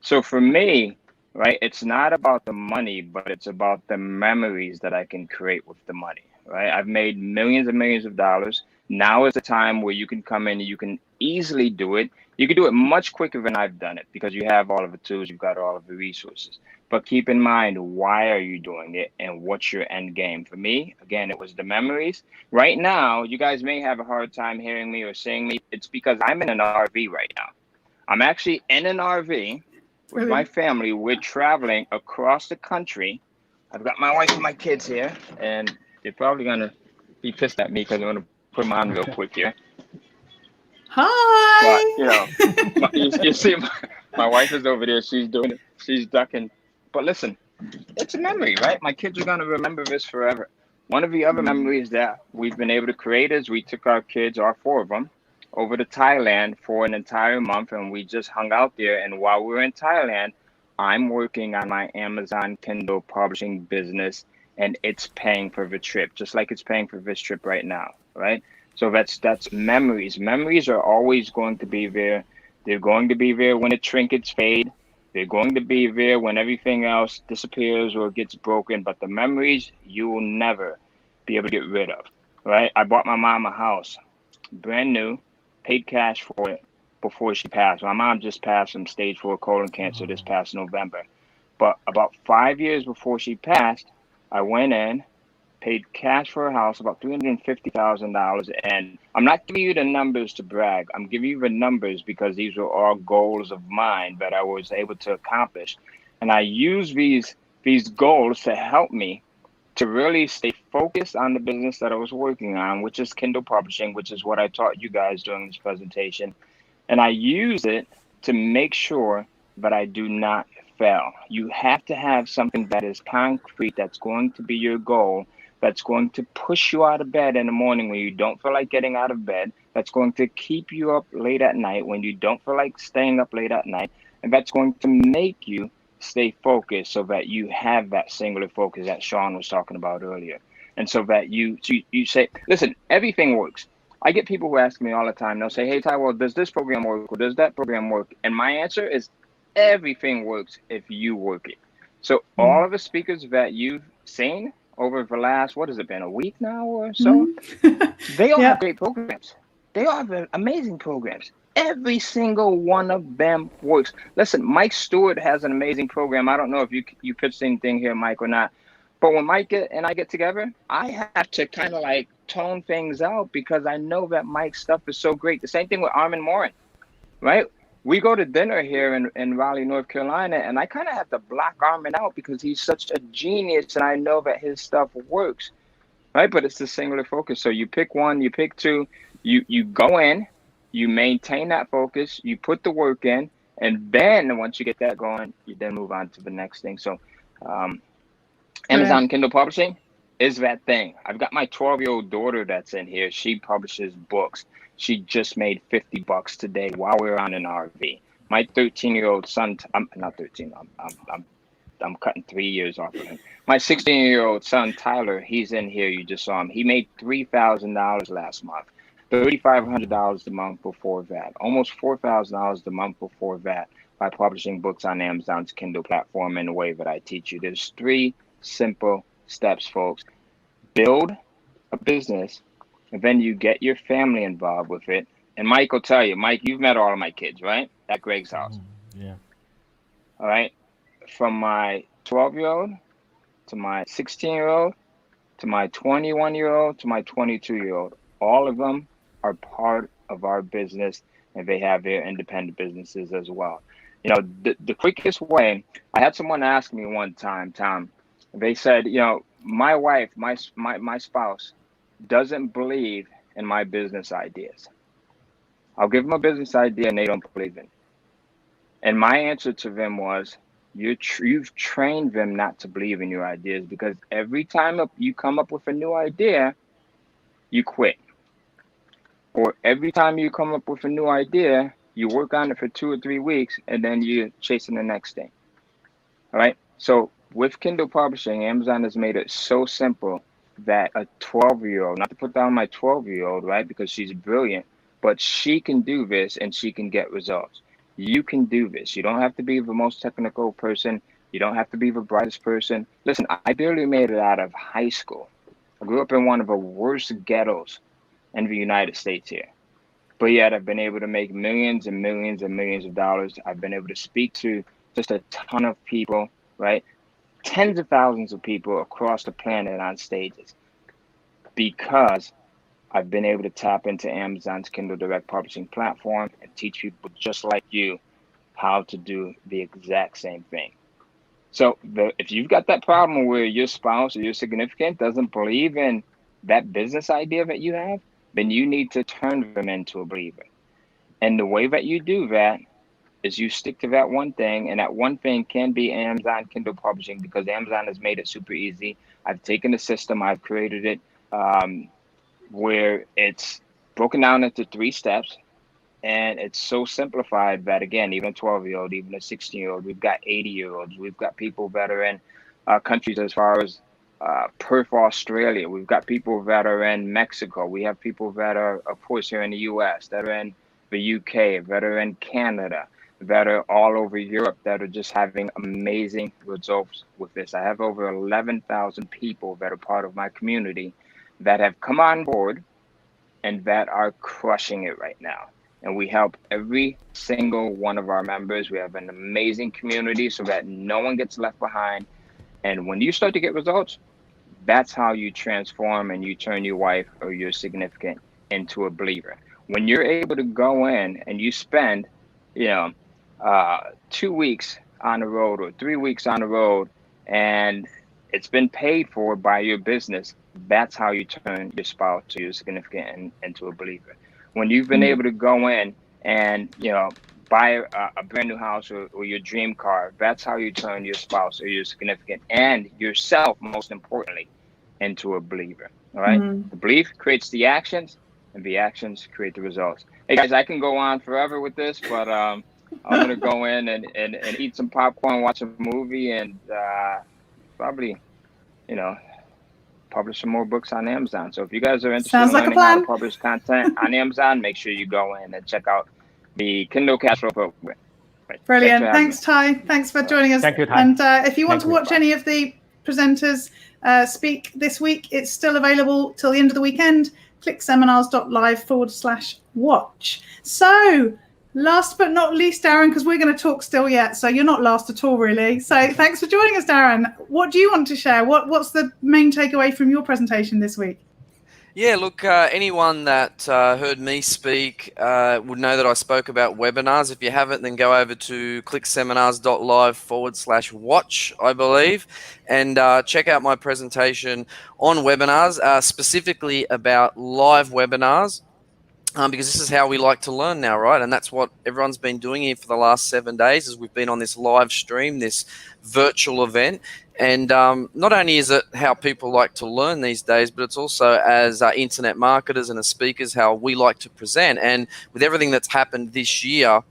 Speaker 17: So for me, right, it's not about the money, but it's about the memories that I can create with the money, right? I've made millions and millions of dollars. Now is the time where you can come in and you can easily do it. You can do it much quicker than I've done it because you have all of the tools, you've got all of the resources. But keep in mind, why are you doing it and what's your end game? For me, again, it was the memories. Right now, you guys may have a hard time hearing me or seeing me. It's because I'm in an RV right now. I'm actually in an RV with my family. We're traveling across the country. I've got my wife and my kids here, and they're probably going to be pissed at me because I'm going to put them on real quick here.
Speaker 3: Hi.
Speaker 17: But, you see, my wife is over there. She's doing it. She's ducking. But listen, it's a memory, right? My kids are going to remember this forever. One of the other memories that we've been able to create is we took our kids, our 4 of them, over to Thailand for an entire month, and we just hung out there. And while we were in Thailand, I'm working on my Amazon Kindle publishing business, and it's paying for the trip, just like it's paying for this trip right now, right? So that's memories. Memories are always going to be there. They're going to be there when the trinkets fade. They're going to be there when everything else disappears or gets broken. But the memories, you will never be able to get rid of, right? I bought my mom a house, brand new, paid cash for it before she passed. My mom just passed from stage 4 colon cancer this past November. But about 5 years before she passed, I went in, paid cash for a house, about $350,000. And I'm not giving you the numbers to brag. I'm giving you the numbers because these were all goals of mine that I was able to accomplish. And I use these goals to help me to really stay focused on the business that I was working on, which is Kindle publishing, which is what I taught you guys during this presentation. And I use it to make sure that I do not fail. You have to have something that is concrete, that's going to be your goal, that's going to push you out of bed in the morning when you don't feel like getting out of bed, that's going to keep you up late at night when you don't feel like staying up late at night, and that's going to make you stay focused so that you have that singular focus that Sean was talking about earlier. And so that you say, listen, everything works. I get people who ask me all the time, they'll say, hey, Ty, well, does this program work or does that program work? And my answer is everything works if you work it. So all of the speakers that you've seen over the last, what has it been, a week now or so? They all have great programs. They all have amazing programs. Every single one of them works. Listen, Mike Stewart has an amazing program. I don't know if you pitched anything here, Mike, or not. But when Mike and I get together, I have to kind of like tone things out because I know that Mike's stuff is so great. The same thing with Armin Morin, right? We go to dinner here in Raleigh, North Carolina, and I kind of have to block Armin out because he's such a genius and I know that his stuff works, right? But it's the singular focus. So you pick one, you pick two, you go in, you maintain that focus, you put the work in, And then once you get that going, you then move on to the next thing. So Amazon Kindle Publishing is that thing. I've got my 12-year-old daughter that's in here. She publishes books. She just made $50 today while we were on an RV. My 13-year-old son, I'm not 13. I'm cutting 3 years off of him. My 16-year-old son Tyler, he's in here. You just saw him. He made $3,000 last month. $3,500 a month before that. Almost $4,000 a month before that by publishing books on Amazon's Kindle platform in the way that I teach you. There's 3 simple steps, folks. Build a business, and then you get your family involved with it. And Mike will tell you, Mike, you've met all of my kids, right? At Greg's house.
Speaker 18: Yeah.
Speaker 17: All right. From my 12-year-old to my 16-year-old to my 21-year-old to my 22-year-old, all of them are part of our business, and they have their independent businesses as well. You know, the quickest way, I had someone ask me one time, Tom, they said, you know, my wife, my spouse doesn't believe in my business ideas. I'll give them a business idea and they don't believe in it. And my answer to them was, you've trained them not to believe in your ideas, because every time you come up with a new idea, you quit. Or every time you come up with a new idea, you work on it for 2 or 3 weeks and then you're chasing the next thing. All right. So with Kindle publishing, Amazon has made it so simple that a 12-year-old, not to put down my 12-year-old, right, because she's brilliant, but she can do this and she can get results. You can do this. You don't have to be the most technical person. You don't have to be the brightest person. Listen, I barely made it out of high school. I grew up in one of the worst ghettos in the United States here. But yet I've been able to make millions and millions and millions of dollars. I've been able to speak to just a ton of people, right? Tens of thousands of people across the planet on stages, because I've been able to tap into Amazon's Kindle Direct Publishing platform and teach people just like you how to do the exact same thing. So if you've got that problem where your spouse or your significant doesn't believe in that business idea that you have, then you need to turn them into a believer. And the way that you do that is you stick to that one thing, and that one thing can be Amazon Kindle Publishing, because Amazon has made it super easy. I've taken the system, I've created it, where it's broken down into 3 steps, and it's so simplified that, again, even a 12-year-old, even a 16-year-old, we've got 80-year-olds, we've got people that are in countries as far as Perth, Australia. We've got people that are in Mexico. We have people that are, of course, here in the US, that are in the UK, that are in Canada, that are all over Europe, that are just having amazing results with this. I have over 11,000 people that are part of my community that have come on board and that are crushing it right now. And we help every single one of our members. We have an amazing community so that no one gets left behind. And when you start to get results, that's how you transform and you turn your wife or your significant into a believer. When you're able to go in and you spend, 2 weeks on the road or 3 weeks on the road, and it's been paid for by your business, that's how you turn your spouse or your significant into a believer. When you've been able to go in and, buy a brand new house or your dream car, that's how you turn your spouse or your significant and yourself, most importantly, into a believer. All right. The belief creates the actions, and the actions create the results. Hey guys, I can go on forever with this, but I'm gonna go in and eat some popcorn, watch a movie, and probably, publish some more books on Amazon. So if you guys are interested in learning how to publish content on Amazon, make sure you go in and check out the Kindle Cash Flow program. Right.
Speaker 3: Brilliant. Thanks, Ty. Thanks for joining us.
Speaker 2: Thank you, Ty.
Speaker 3: And if you want to watch any of the presenters speak this week, it's still available till the end of the weekend. ClickSeminas.Live/watch. So last but not least, Darren, because we're going to talk still yet, so you're not last at all, really. So thanks for joining us, Darren. What do you want to share? What's the main takeaway from your presentation this week?
Speaker 19: Yeah, look, anyone that heard me speak would know that I spoke about webinars. If you haven't, then go over to ClickSeminas.Live/watch, I believe, and check out my presentation on webinars, specifically about live webinars because this is how we like to learn now, right? And that's what everyone's been doing here for the last 7 days, is we've been on this live stream, this virtual event. And not only is it how people like to learn these days, but it's also as internet marketers and as speakers, how we like to present. And with everything that's happened this year,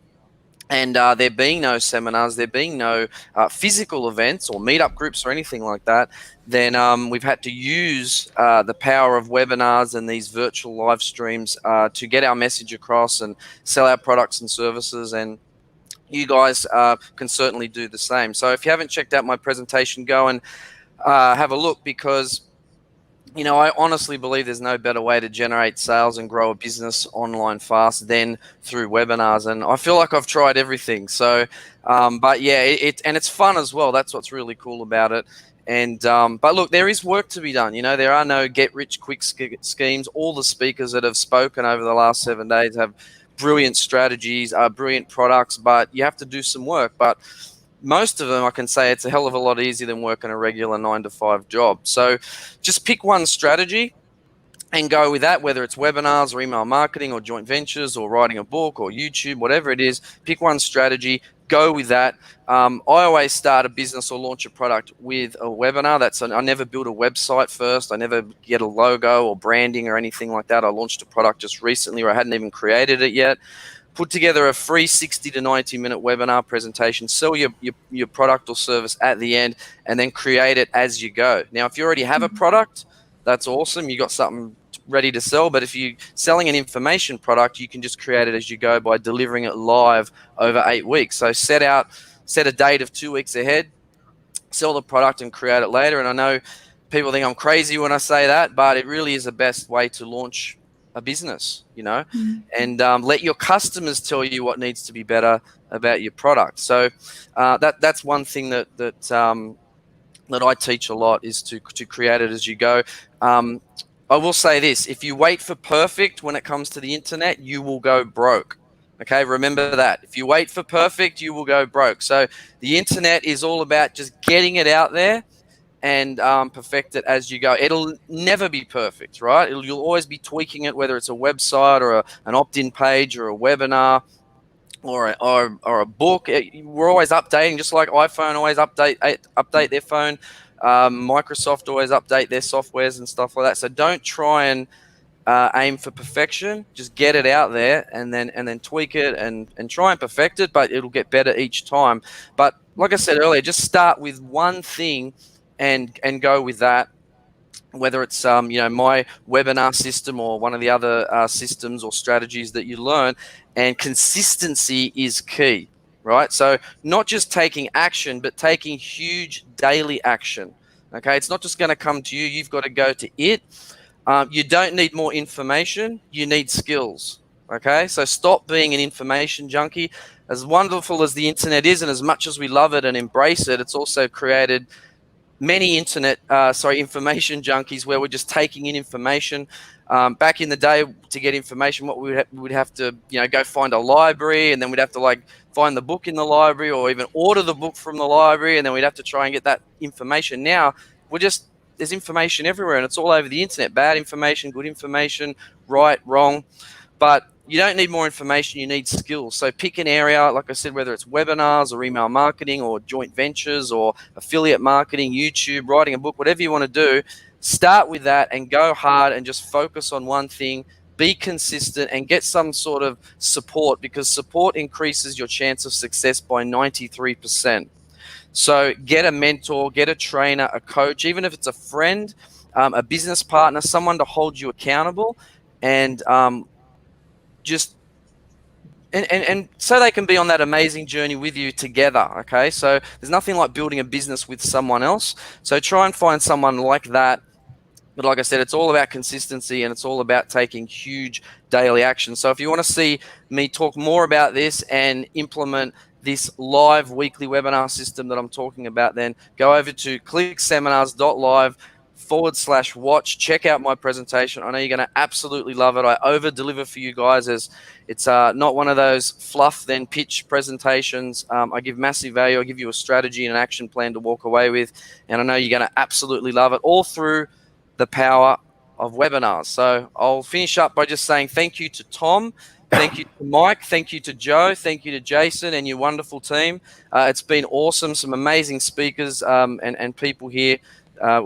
Speaker 19: and there being no seminars, there being no physical events or meetup groups or anything like that, then we've had to use the power of webinars and these virtual live streams to get our message across and sell our products and services. And you guys can certainly do the same. So if you haven't checked out my presentation, go and have a look, because you know, I honestly believe there's no better way to generate sales and grow a business online fast than through webinars. And I feel like I've tried everything. So, but yeah, and it's fun as well. That's what's really cool about it. And but look, there is work to be done. You know, there are no get-rich-quick schemes. All the speakers that have spoken over the last 7 days have brilliant strategies, brilliant products, but you have to do some work. But most of them, I can say it's a hell of a lot easier than working a regular 9-to-5 job. So just pick one strategy and go with that, whether it's webinars or email marketing or joint ventures or writing a book or YouTube, whatever it is. Pick one strategy, go with that. I always start a business or launch a product with a webinar. I never build a website first. I never get a logo or branding or anything like that. I launched a product just recently, or I hadn't even created it yet. Put together a free 60 to 90-minute webinar presentation, sell your product or service at the end, and then create it as you go. Now, if you already have a product, that's awesome. You got something ready to sell. But if you're selling an information product, you can just create it as you go by delivering it live over 8 weeks. So set a date of 2 weeks ahead, sell the product and create it later. And I know people think I'm crazy when I say that, but it really is the best way to launch a business, you know, and let your customers tell you what needs to be better about your product. So that's one thing that I teach a lot, is to create it as you go. I will say this: if you wait for perfect when it comes to the internet, you will go broke. Okay, remember that. If you wait for perfect, you will go broke. So the internet is all about just getting it out there and perfect it as you go. It'll never be perfect, right? You'll always be tweaking it, whether it's a website or an opt-in page or a webinar or a book. We're always updating, just like iPhone always update their phone. Microsoft always update their softwares and stuff like that. So don't try and aim for perfection. Just get it out there and then tweak it and try and perfect it, but it'll get better each time. But like I said earlier, just start with one thing and go with that, whether it's you know, my webinar system or one of the other systems or strategies that you learn. And consistency is key, right? So not just taking action, but taking huge daily action. Okay, it's not just going to come to you, you've got to go to it. You don't need more information, you need skills. Okay, so stop being an information junkie. As wonderful as the internet is, and as much as we love it and embrace it, it's also created many information junkies, where we're just taking in information. Back in the day, to get information, what we would have to, you know, go find a library, and then we'd have to like find the book in the library, or even order the book from the library, and then we'd have to try and get that information. Now there's information everywhere, and it's all over the internet. Bad information, good information, right, wrong. But you don't need more information, you need skills. So pick an area, like I said, whether it's webinars or email marketing or joint ventures or affiliate marketing, YouTube, writing a book, whatever you want to do. Start with that and go hard and just focus on one thing. Be consistent and get some sort of support, because support increases your chance of success by 93%. So get a mentor, get a trainer, a coach, even if it's a friend, a business partner, someone to hold you accountable, and and so they can be on that amazing journey with you together. Okay, so there's nothing like building a business with someone else. So try and find someone like that. But like I said, it's all about consistency, and it's all about taking huge daily action. So if you want to see me talk more about this and implement this live weekly webinar system that I'm talking about, then go over to ClickSeminas.Live/watch. Check out my presentation. I know you're going to absolutely love it. I over deliver for you guys, as it's not one of those fluff then pitch presentations. I give massive value. I give you a strategy and an action plan to walk away with, and I know you're going to absolutely love it, all through the power webinars. So I'll finish up by just saying thank you to Tom, thank you to Mike, thank you to Joe, thank you to Jason and your wonderful team. It's been awesome, some amazing speakers and people here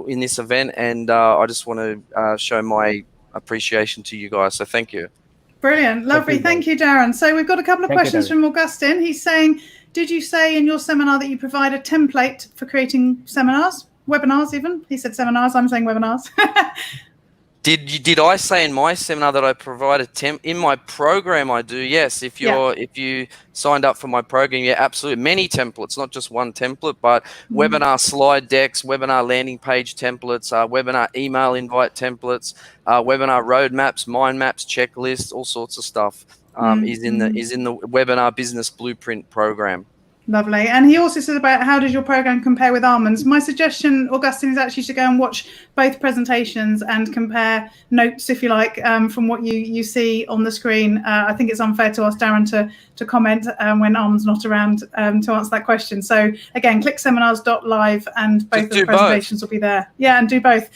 Speaker 19: in this event, and I just want to show my appreciation to you guys. So thank you.
Speaker 3: Brilliant. Lovely. Thank you, Darren. So we've got a couple of questions from Augustine. He's saying, did you say in your seminar that you provide a template for creating seminars, webinars even? He said seminars. I'm saying webinars.
Speaker 19: Did I say in my seminar that I provide in my program? I do, yes. If you signed up for my program, yeah, absolutely. Many templates, not just one template, but webinar slide decks, webinar landing page templates, webinar email invite templates, webinar roadmaps, mind maps, checklists, all sorts of stuff is in the webinar business blueprint program.
Speaker 3: Lovely. And he also said about how does your program compare with Armand's? My suggestion, Augustine, is actually to go and watch both presentations and compare notes, if you like, from what you see on the screen. I think it's unfair to ask Darren to comment when Armand's not around to answer that question. So again, ClickSeminas.Live and both of the presentations will be there. Yeah, and do both.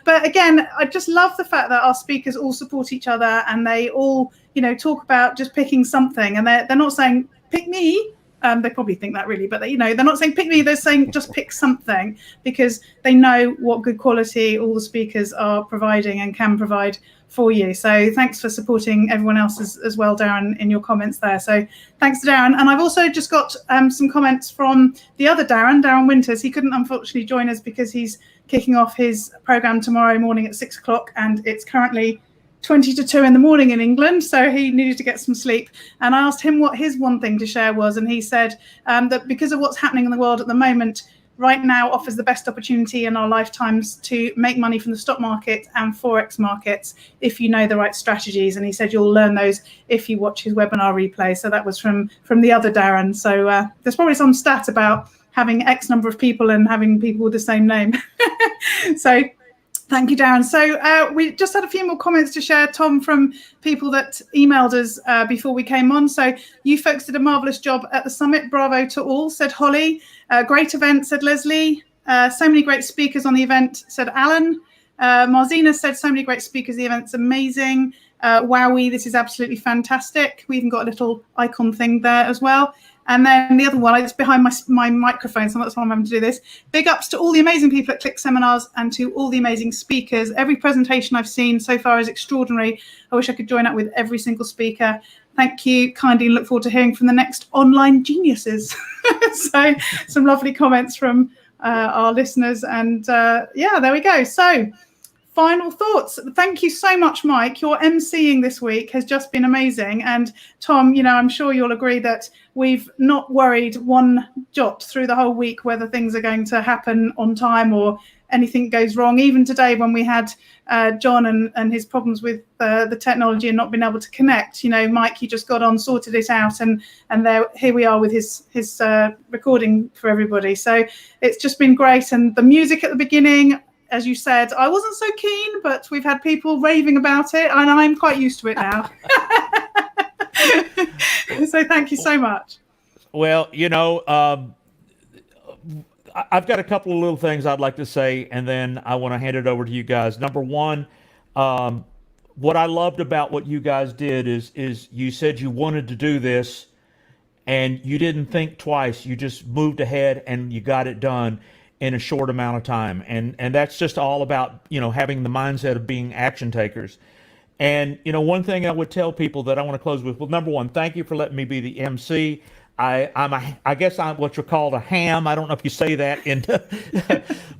Speaker 3: But again, I just love the fact that our speakers all support each other and they all, talk about just picking something, and they're not saying, pick me. They probably think that really, but they're not saying pick me, they're saying just pick something, because they know what good quality all the speakers are providing and can provide for you. So thanks for supporting everyone else as well, Darren, in your comments there. So thanks to Darren. And I've also just got some comments from the other Darren Winters. He couldn't unfortunately join us because he's kicking off his program tomorrow morning at 6 o'clock, and it's currently 20 to 2 in the morning in England, so he needed to get some sleep. And I asked him what his one thing to share was, and he said that because of what's happening in the world at the moment, right now offers the best opportunity in our lifetimes to make money from the stock market and Forex markets if you know the right strategies. And he said you'll learn those if you watch his webinar replay. So that was from the other Darren. So there's probably some stat about having X number of people and having people with the same name. So thank you, Darren. So we just had a few more comments to share, Tom, from people that emailed us before we came on. So you folks did a marvellous job at the summit. Bravo to all, said Holly. Great event, said Leslie. So many great speakers on the event, said Alan. Marzina said so many great speakers. The event's amazing. Wowee, this is absolutely fantastic. We even got a little icon thing there as well. And then the other one, it's behind my microphone, so that's why I'm having to do this. Big ups to all the amazing people at Click Seminars and to all the amazing speakers. Every presentation I've seen so far is extraordinary. I wish I could join up with every single speaker. Thank you kindly, and look forward to hearing from the next online geniuses. So some lovely comments from our listeners. And yeah, there we go. So final thoughts. Thank you so much, Mike. Your emceeing this week has just been amazing. And Tom, I'm sure you'll agree that we've not worried one jot through the whole week whether things are going to happen on time or anything goes wrong. Even today when we had John and his problems with the technology and not being able to connect, Mike, he just got on, sorted it out, and here we are with his recording for everybody. So it's just been great. And the music at the beginning, as you said, I wasn't so keen, but we've had people raving about it, and I'm quite used to it now. So thank you so much.
Speaker 1: Well, I've got a couple of little things I'd like to say, and then I want to hand it over to you guys. Number one, what I loved about what you guys did is you said you wanted to do this, and you didn't think twice. You just moved ahead, and you got it done in a short amount of time. And that's just all about, having the mindset of being action takers. And, one thing I would tell people that I want to close with, well, number one, thank you for letting me be the MC. I guess I'm what you're called a ham. I don't know if you say that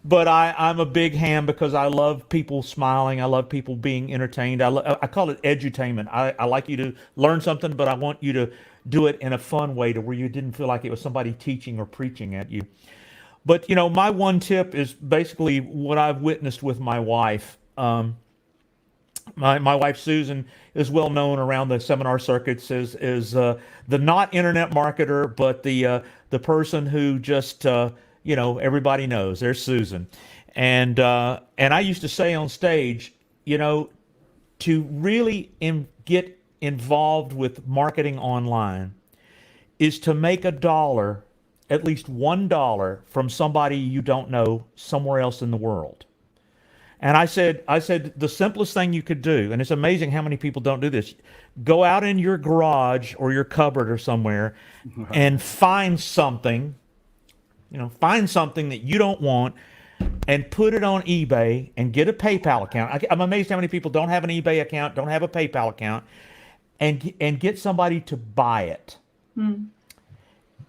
Speaker 1: but I'm a big ham because I love people smiling. I love people being entertained. I call it edutainment. I like you to learn something, but I want you to do it in a fun way to where you didn't feel like it was somebody teaching or preaching at you. But, my one tip is basically what I've witnessed with my wife. My wife, Susan, is well known around the seminar circuits as the not internet marketer, but the person who just, everybody knows. There's Susan. And I used to say on stage, to really get involved with marketing online is to make $1, at least $1 from somebody you don't know somewhere else in the world. And I said, the simplest thing you could do, and it's amazing how many people don't do this. Go out in your garage or your cupboard or somewhere and find something, find something that you don't want and put it on eBay and get a PayPal account. I'm amazed how many people don't have an eBay account, don't have a PayPal account, and get somebody to buy it.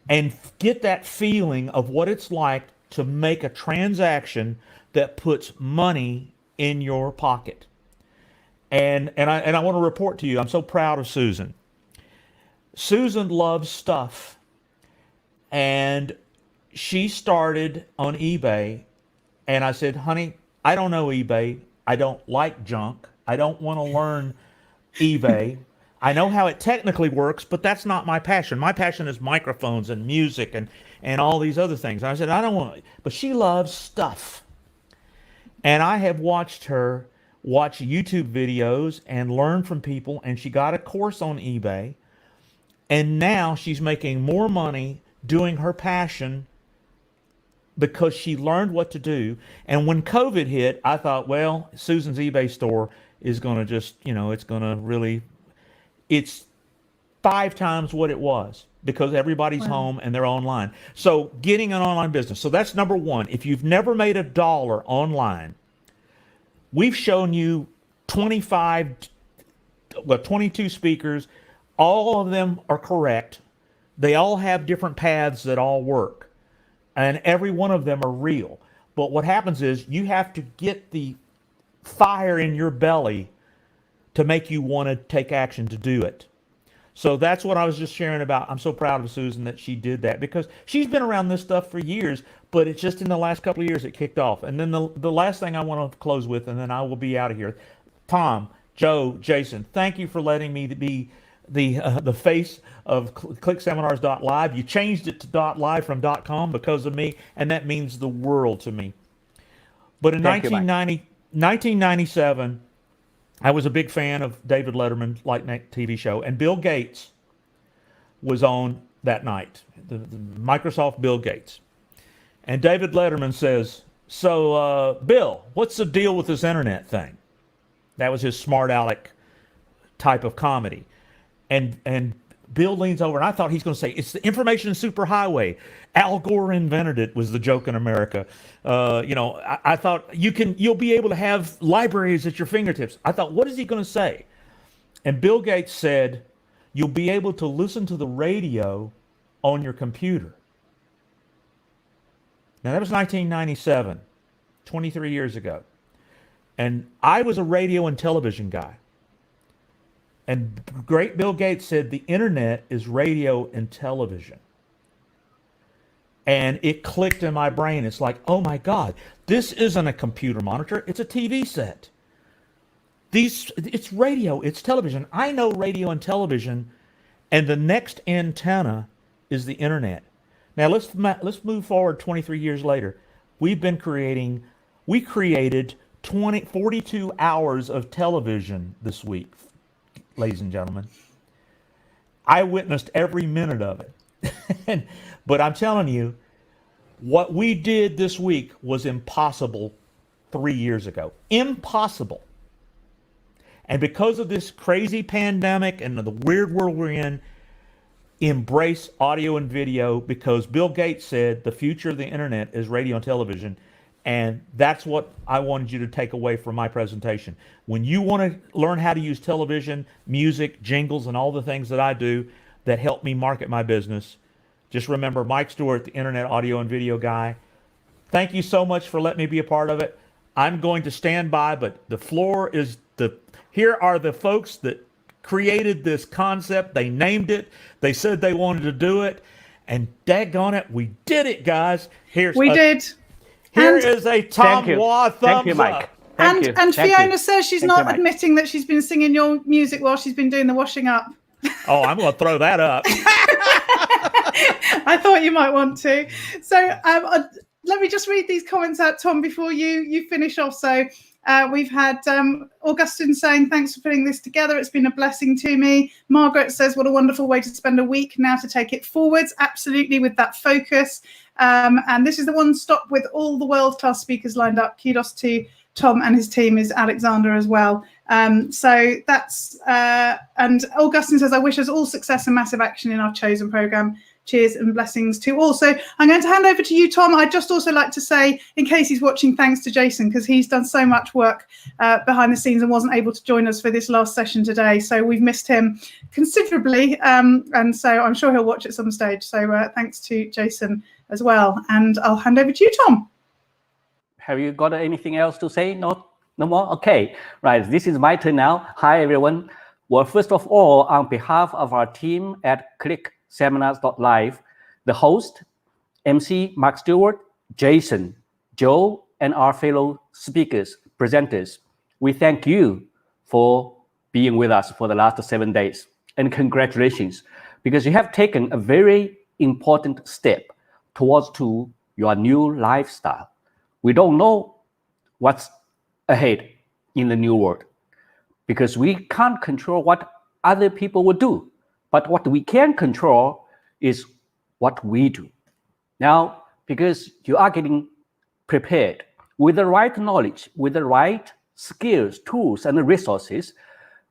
Speaker 1: And get that feeling of what it's like to make a transaction that puts money in your pocket. And I want to report to you, I'm so proud of Susan. Susan loves stuff. And she started on eBay, and I said, honey, I don't know eBay. I don't like junk. I don't want to learn eBay. I know how it technically works, but that's not my passion. My passion is microphones and music and all these other things. And I said, I don't want it. But she loves stuff. And I have watched her watch YouTube videos and learn from people, and she got a course on eBay. And now she's making more money doing her passion because she learned what to do. And when COVID hit, I thought, well, Susan's eBay store is going to just, it's going to really, it's 5 times what it was because everybody's home and they're online. So getting an online business. So that's number one. If you've never made $1 online, we've shown you 22 speakers. All of them are correct. They all have different paths that all work. And every one of them are real. But what happens is you have to get the fire in your belly to make you want to take action to do it. So that's what I was just sharing about. I'm so proud of Susan that she did that because she's been around this stuff for years, but it's just in the last couple of years it kicked off. And then the last thing I want to close with, and then I will be out of here. Tom, Joe, Jason, thank you for letting me be the face of ClickSeminas.Live. You changed it to .live from .com because of me, and that means the world to me. But in 1997, I was a big fan of David Letterman's Late Night TV show, and Bill Gates was on that night, the Microsoft Bill Gates. And David Letterman says, so, Bill, what's the deal with this internet thing? That was his smart aleck type of comedy. And Bill leans over, and I thought he's going to say, it's the information superhighway. Al Gore invented it, was the joke in America. I thought you'll be able to have libraries at your fingertips. I thought, what is he going to say? And Bill Gates said, you'll be able to listen to the radio on your computer. Now, that was 1997, 23 years ago. And I was a radio and television guy. And great Bill Gates said the internet is radio and television. And it clicked in my brain. It's like, oh my God, this isn't a computer monitor. It's a TV set. It's radio, it's television. I know radio and television, and the next antenna is the internet. Now let's move forward 23 years later. We created 42 hours of television this week. Ladies and gentlemen, I witnessed every minute of it. But I'm telling you, what we did this week was impossible 3 years ago. Impossible. And because of this crazy pandemic and the weird world we're in, embrace audio and video because Bill Gates said the future of the internet is radio and television. And that's what I wanted you to take away from my presentation. When you want to learn how to use television, music, jingles, and all the things that I do that help me market my business, just remember Mike Stewart, the Internet Audio and Video Guy. Thank you so much for letting me be a part of it. I'm going to stand by, but the floor is here are the folks that created this concept. They named it. They said they wanted to do it. And daggone it, we did it, guys.
Speaker 3: We did.
Speaker 1: Here is a Tom Waugh thumbs up.
Speaker 3: And Fiona says she's not admitting that she's been singing your music while she's been doing the washing up.
Speaker 1: Oh, I'm going to throw that up.
Speaker 3: I thought you might want to. So let me just read these comments out, Tom, before you finish off. So we've had Augustine saying, thanks for putting this together. It's been a blessing to me. Margaret says, what a wonderful way to spend a week now to take it forwards. Absolutely, with that focus. And this is the one stop with all the world-class speakers lined up. Kudos to Tom and his team is Alexander as well. So that's, and Augustine says, I wish us all success and massive action in our chosen program. Cheers and blessings to all. So I'm going to hand over to you, Tom. I'd just also like to say, in case he's watching, thanks to Jason, because he's done so much work behind the scenes and wasn't able to join us for this last session today. So we've missed him considerably. And so I'm sure he'll watch at some stage. So thanks to Jason as well. And I'll hand over to you, Tom.
Speaker 2: Have you got anything else to say? No more? Okay, right. This is my turn now. Hi, everyone. Well, first of all, on behalf of our team at ClickSeminas.Live, the host, MC Mark Stewart, Jason, Joe, and our fellow speakers, presenters, we thank you for being with us for the last 7 days. And congratulations, because you have taken a very important step towards to your new lifestyle. We don't know what's ahead in the new world because we can't control what other people will do. But what we can control is what we do. Now, because you are getting prepared with the right knowledge, with the right skills, tools, and resources,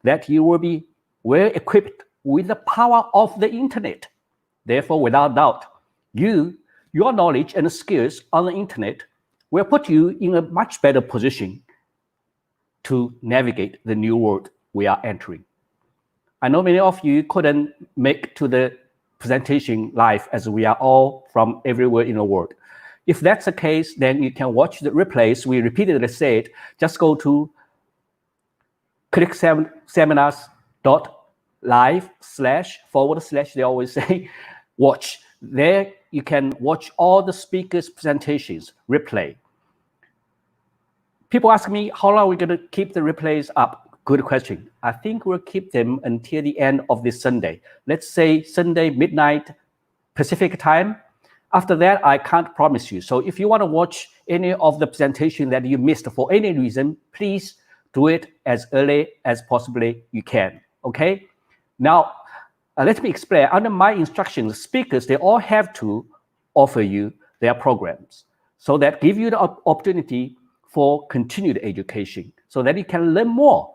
Speaker 2: that you will be well equipped with the power of the internet. Therefore, without doubt, your knowledge and skills on the internet will put you in a much better position to navigate the new world we are entering. I know many of you couldn't make to the presentation live as we are all from everywhere in the world. If that's the case, then you can watch the replays. We repeatedly said, just go to ClickSeminas.Live// they always say, watch. There you can watch all the speakers' presentations, replay. People ask me, how long are we going to keep the replays up? Good question. I think we'll keep them until the end of this Sunday. Let's say Sunday midnight Pacific time. After that, I can't promise you. So if you want to watch any of the presentation that you missed for any reason, please do it as early as possibly you can. Okay? Now, let me explain. Under my instructions, speakers, they all have to offer you their programs. So that give you the opportunity for continued education so that you can learn more.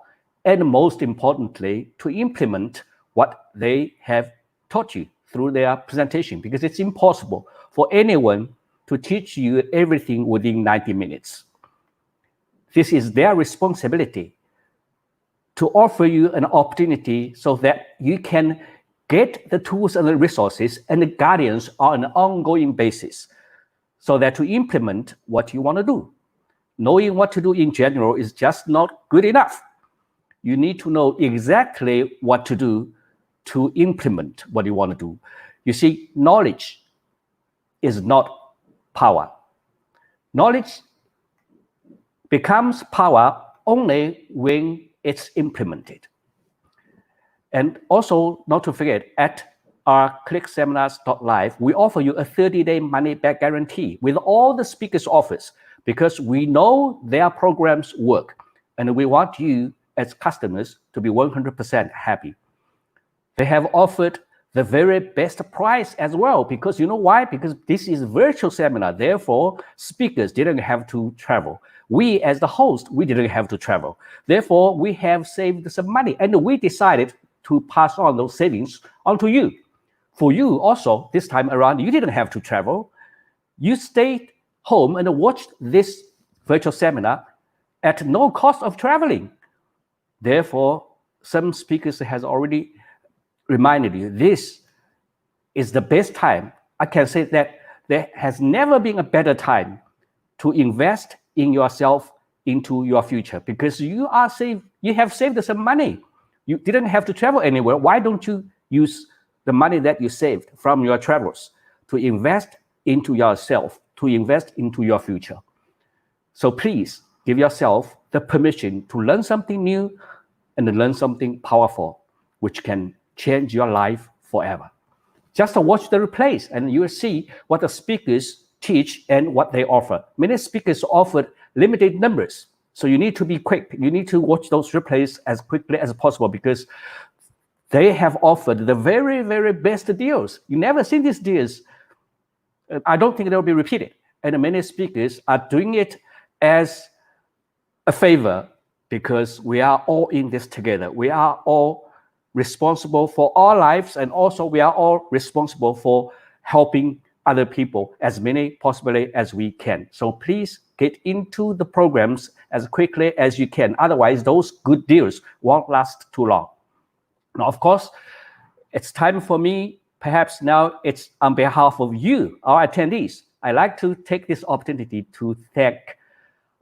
Speaker 2: And most importantly, to implement what they have taught you through their presentation, because it's impossible for anyone to teach you everything within 90 minutes. This is their responsibility to offer you an opportunity so that you can get the tools and the resources and the guidance on an ongoing basis so that to implement what you want to do. Knowing what to do in general is just not good enough. You need to know exactly what to do to implement what you want to do. You see, knowledge is not power. Knowledge becomes power only when it's implemented. And also, not to forget, at our ClickSeminas.Live, we offer you a 30-day money-back guarantee with all the speakers' offers because we know their programs work and we want you as customers to be 100% happy. They have offered the very best price as well because you know why? Because this is a virtual seminar. Therefore, speakers didn't have to travel. We as the host, we didn't have to travel. Therefore, we have saved some money and we decided to pass on those savings onto you. For you also, this time around, you didn't have to travel. You stayed home and watched this virtual seminar at no cost of traveling. Therefore, some speakers has already reminded you this is the best time. I can say that there has never been a better time to invest in yourself into your future because you have saved some money. You didn't have to travel anywhere. Why don't you use the money that you saved from your travels to invest into yourself, to invest into your future? So please give yourself the permission to learn something new and learn something powerful, which can change your life forever. Just watch the replays and you will see what the speakers teach and what they offer. Many speakers offered limited numbers. So you need to be quick. You need to watch those replays as quickly as possible because they have offered the very, very best deals. You never seen these deals. I don't think they'll be repeated. And many speakers are doing it as a favor because we are all in this together. We are all responsible for our lives, and also we are all responsible for helping other people as many possibly as we can. So please get into the programs as quickly as you can. Otherwise, those good deals won't last too long. Now, of course, it's time for me. Perhaps now it's on behalf of you, our attendees. I'd like to take this opportunity to thank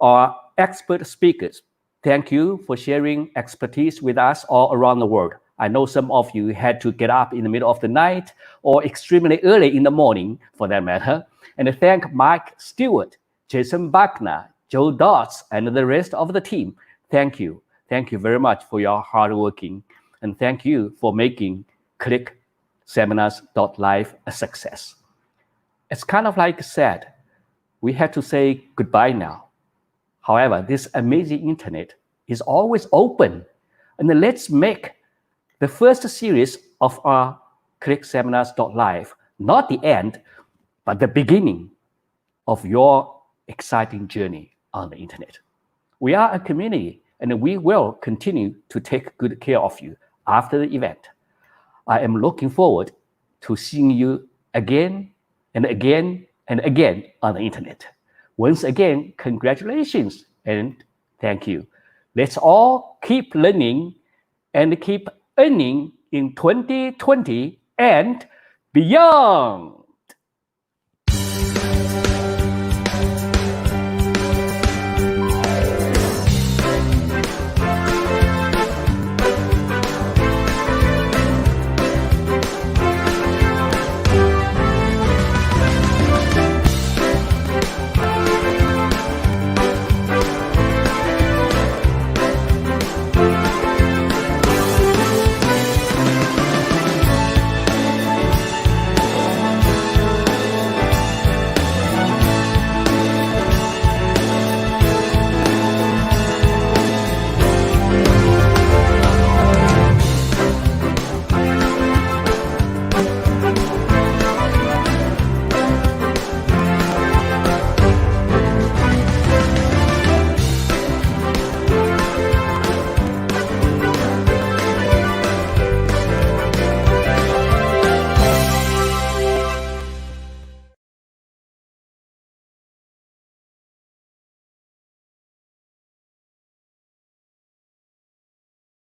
Speaker 2: our expert speakers. Thank you for sharing expertise with us all around the world. I know some of you had to get up in the middle of the night or extremely early in the morning, for that matter. And thank Mike Stewart, Jason Buckner, Joe Dodds, and the rest of the team. Thank you. Thank you very much for your hard working. And thank you for making ClickSeminas.Live a success. It's kind of like sad. We have to say goodbye now. However, this amazing internet is always open. And let's make the first series of our ClickSeminas.Live not the end, but the beginning of your exciting journey on the internet. We are a community, and we will continue to take good care of you after the event. I am looking forward to seeing you again and again and again on the internet. Once again, congratulations and thank you. Let's all keep learning and keep earning in 2020 and beyond.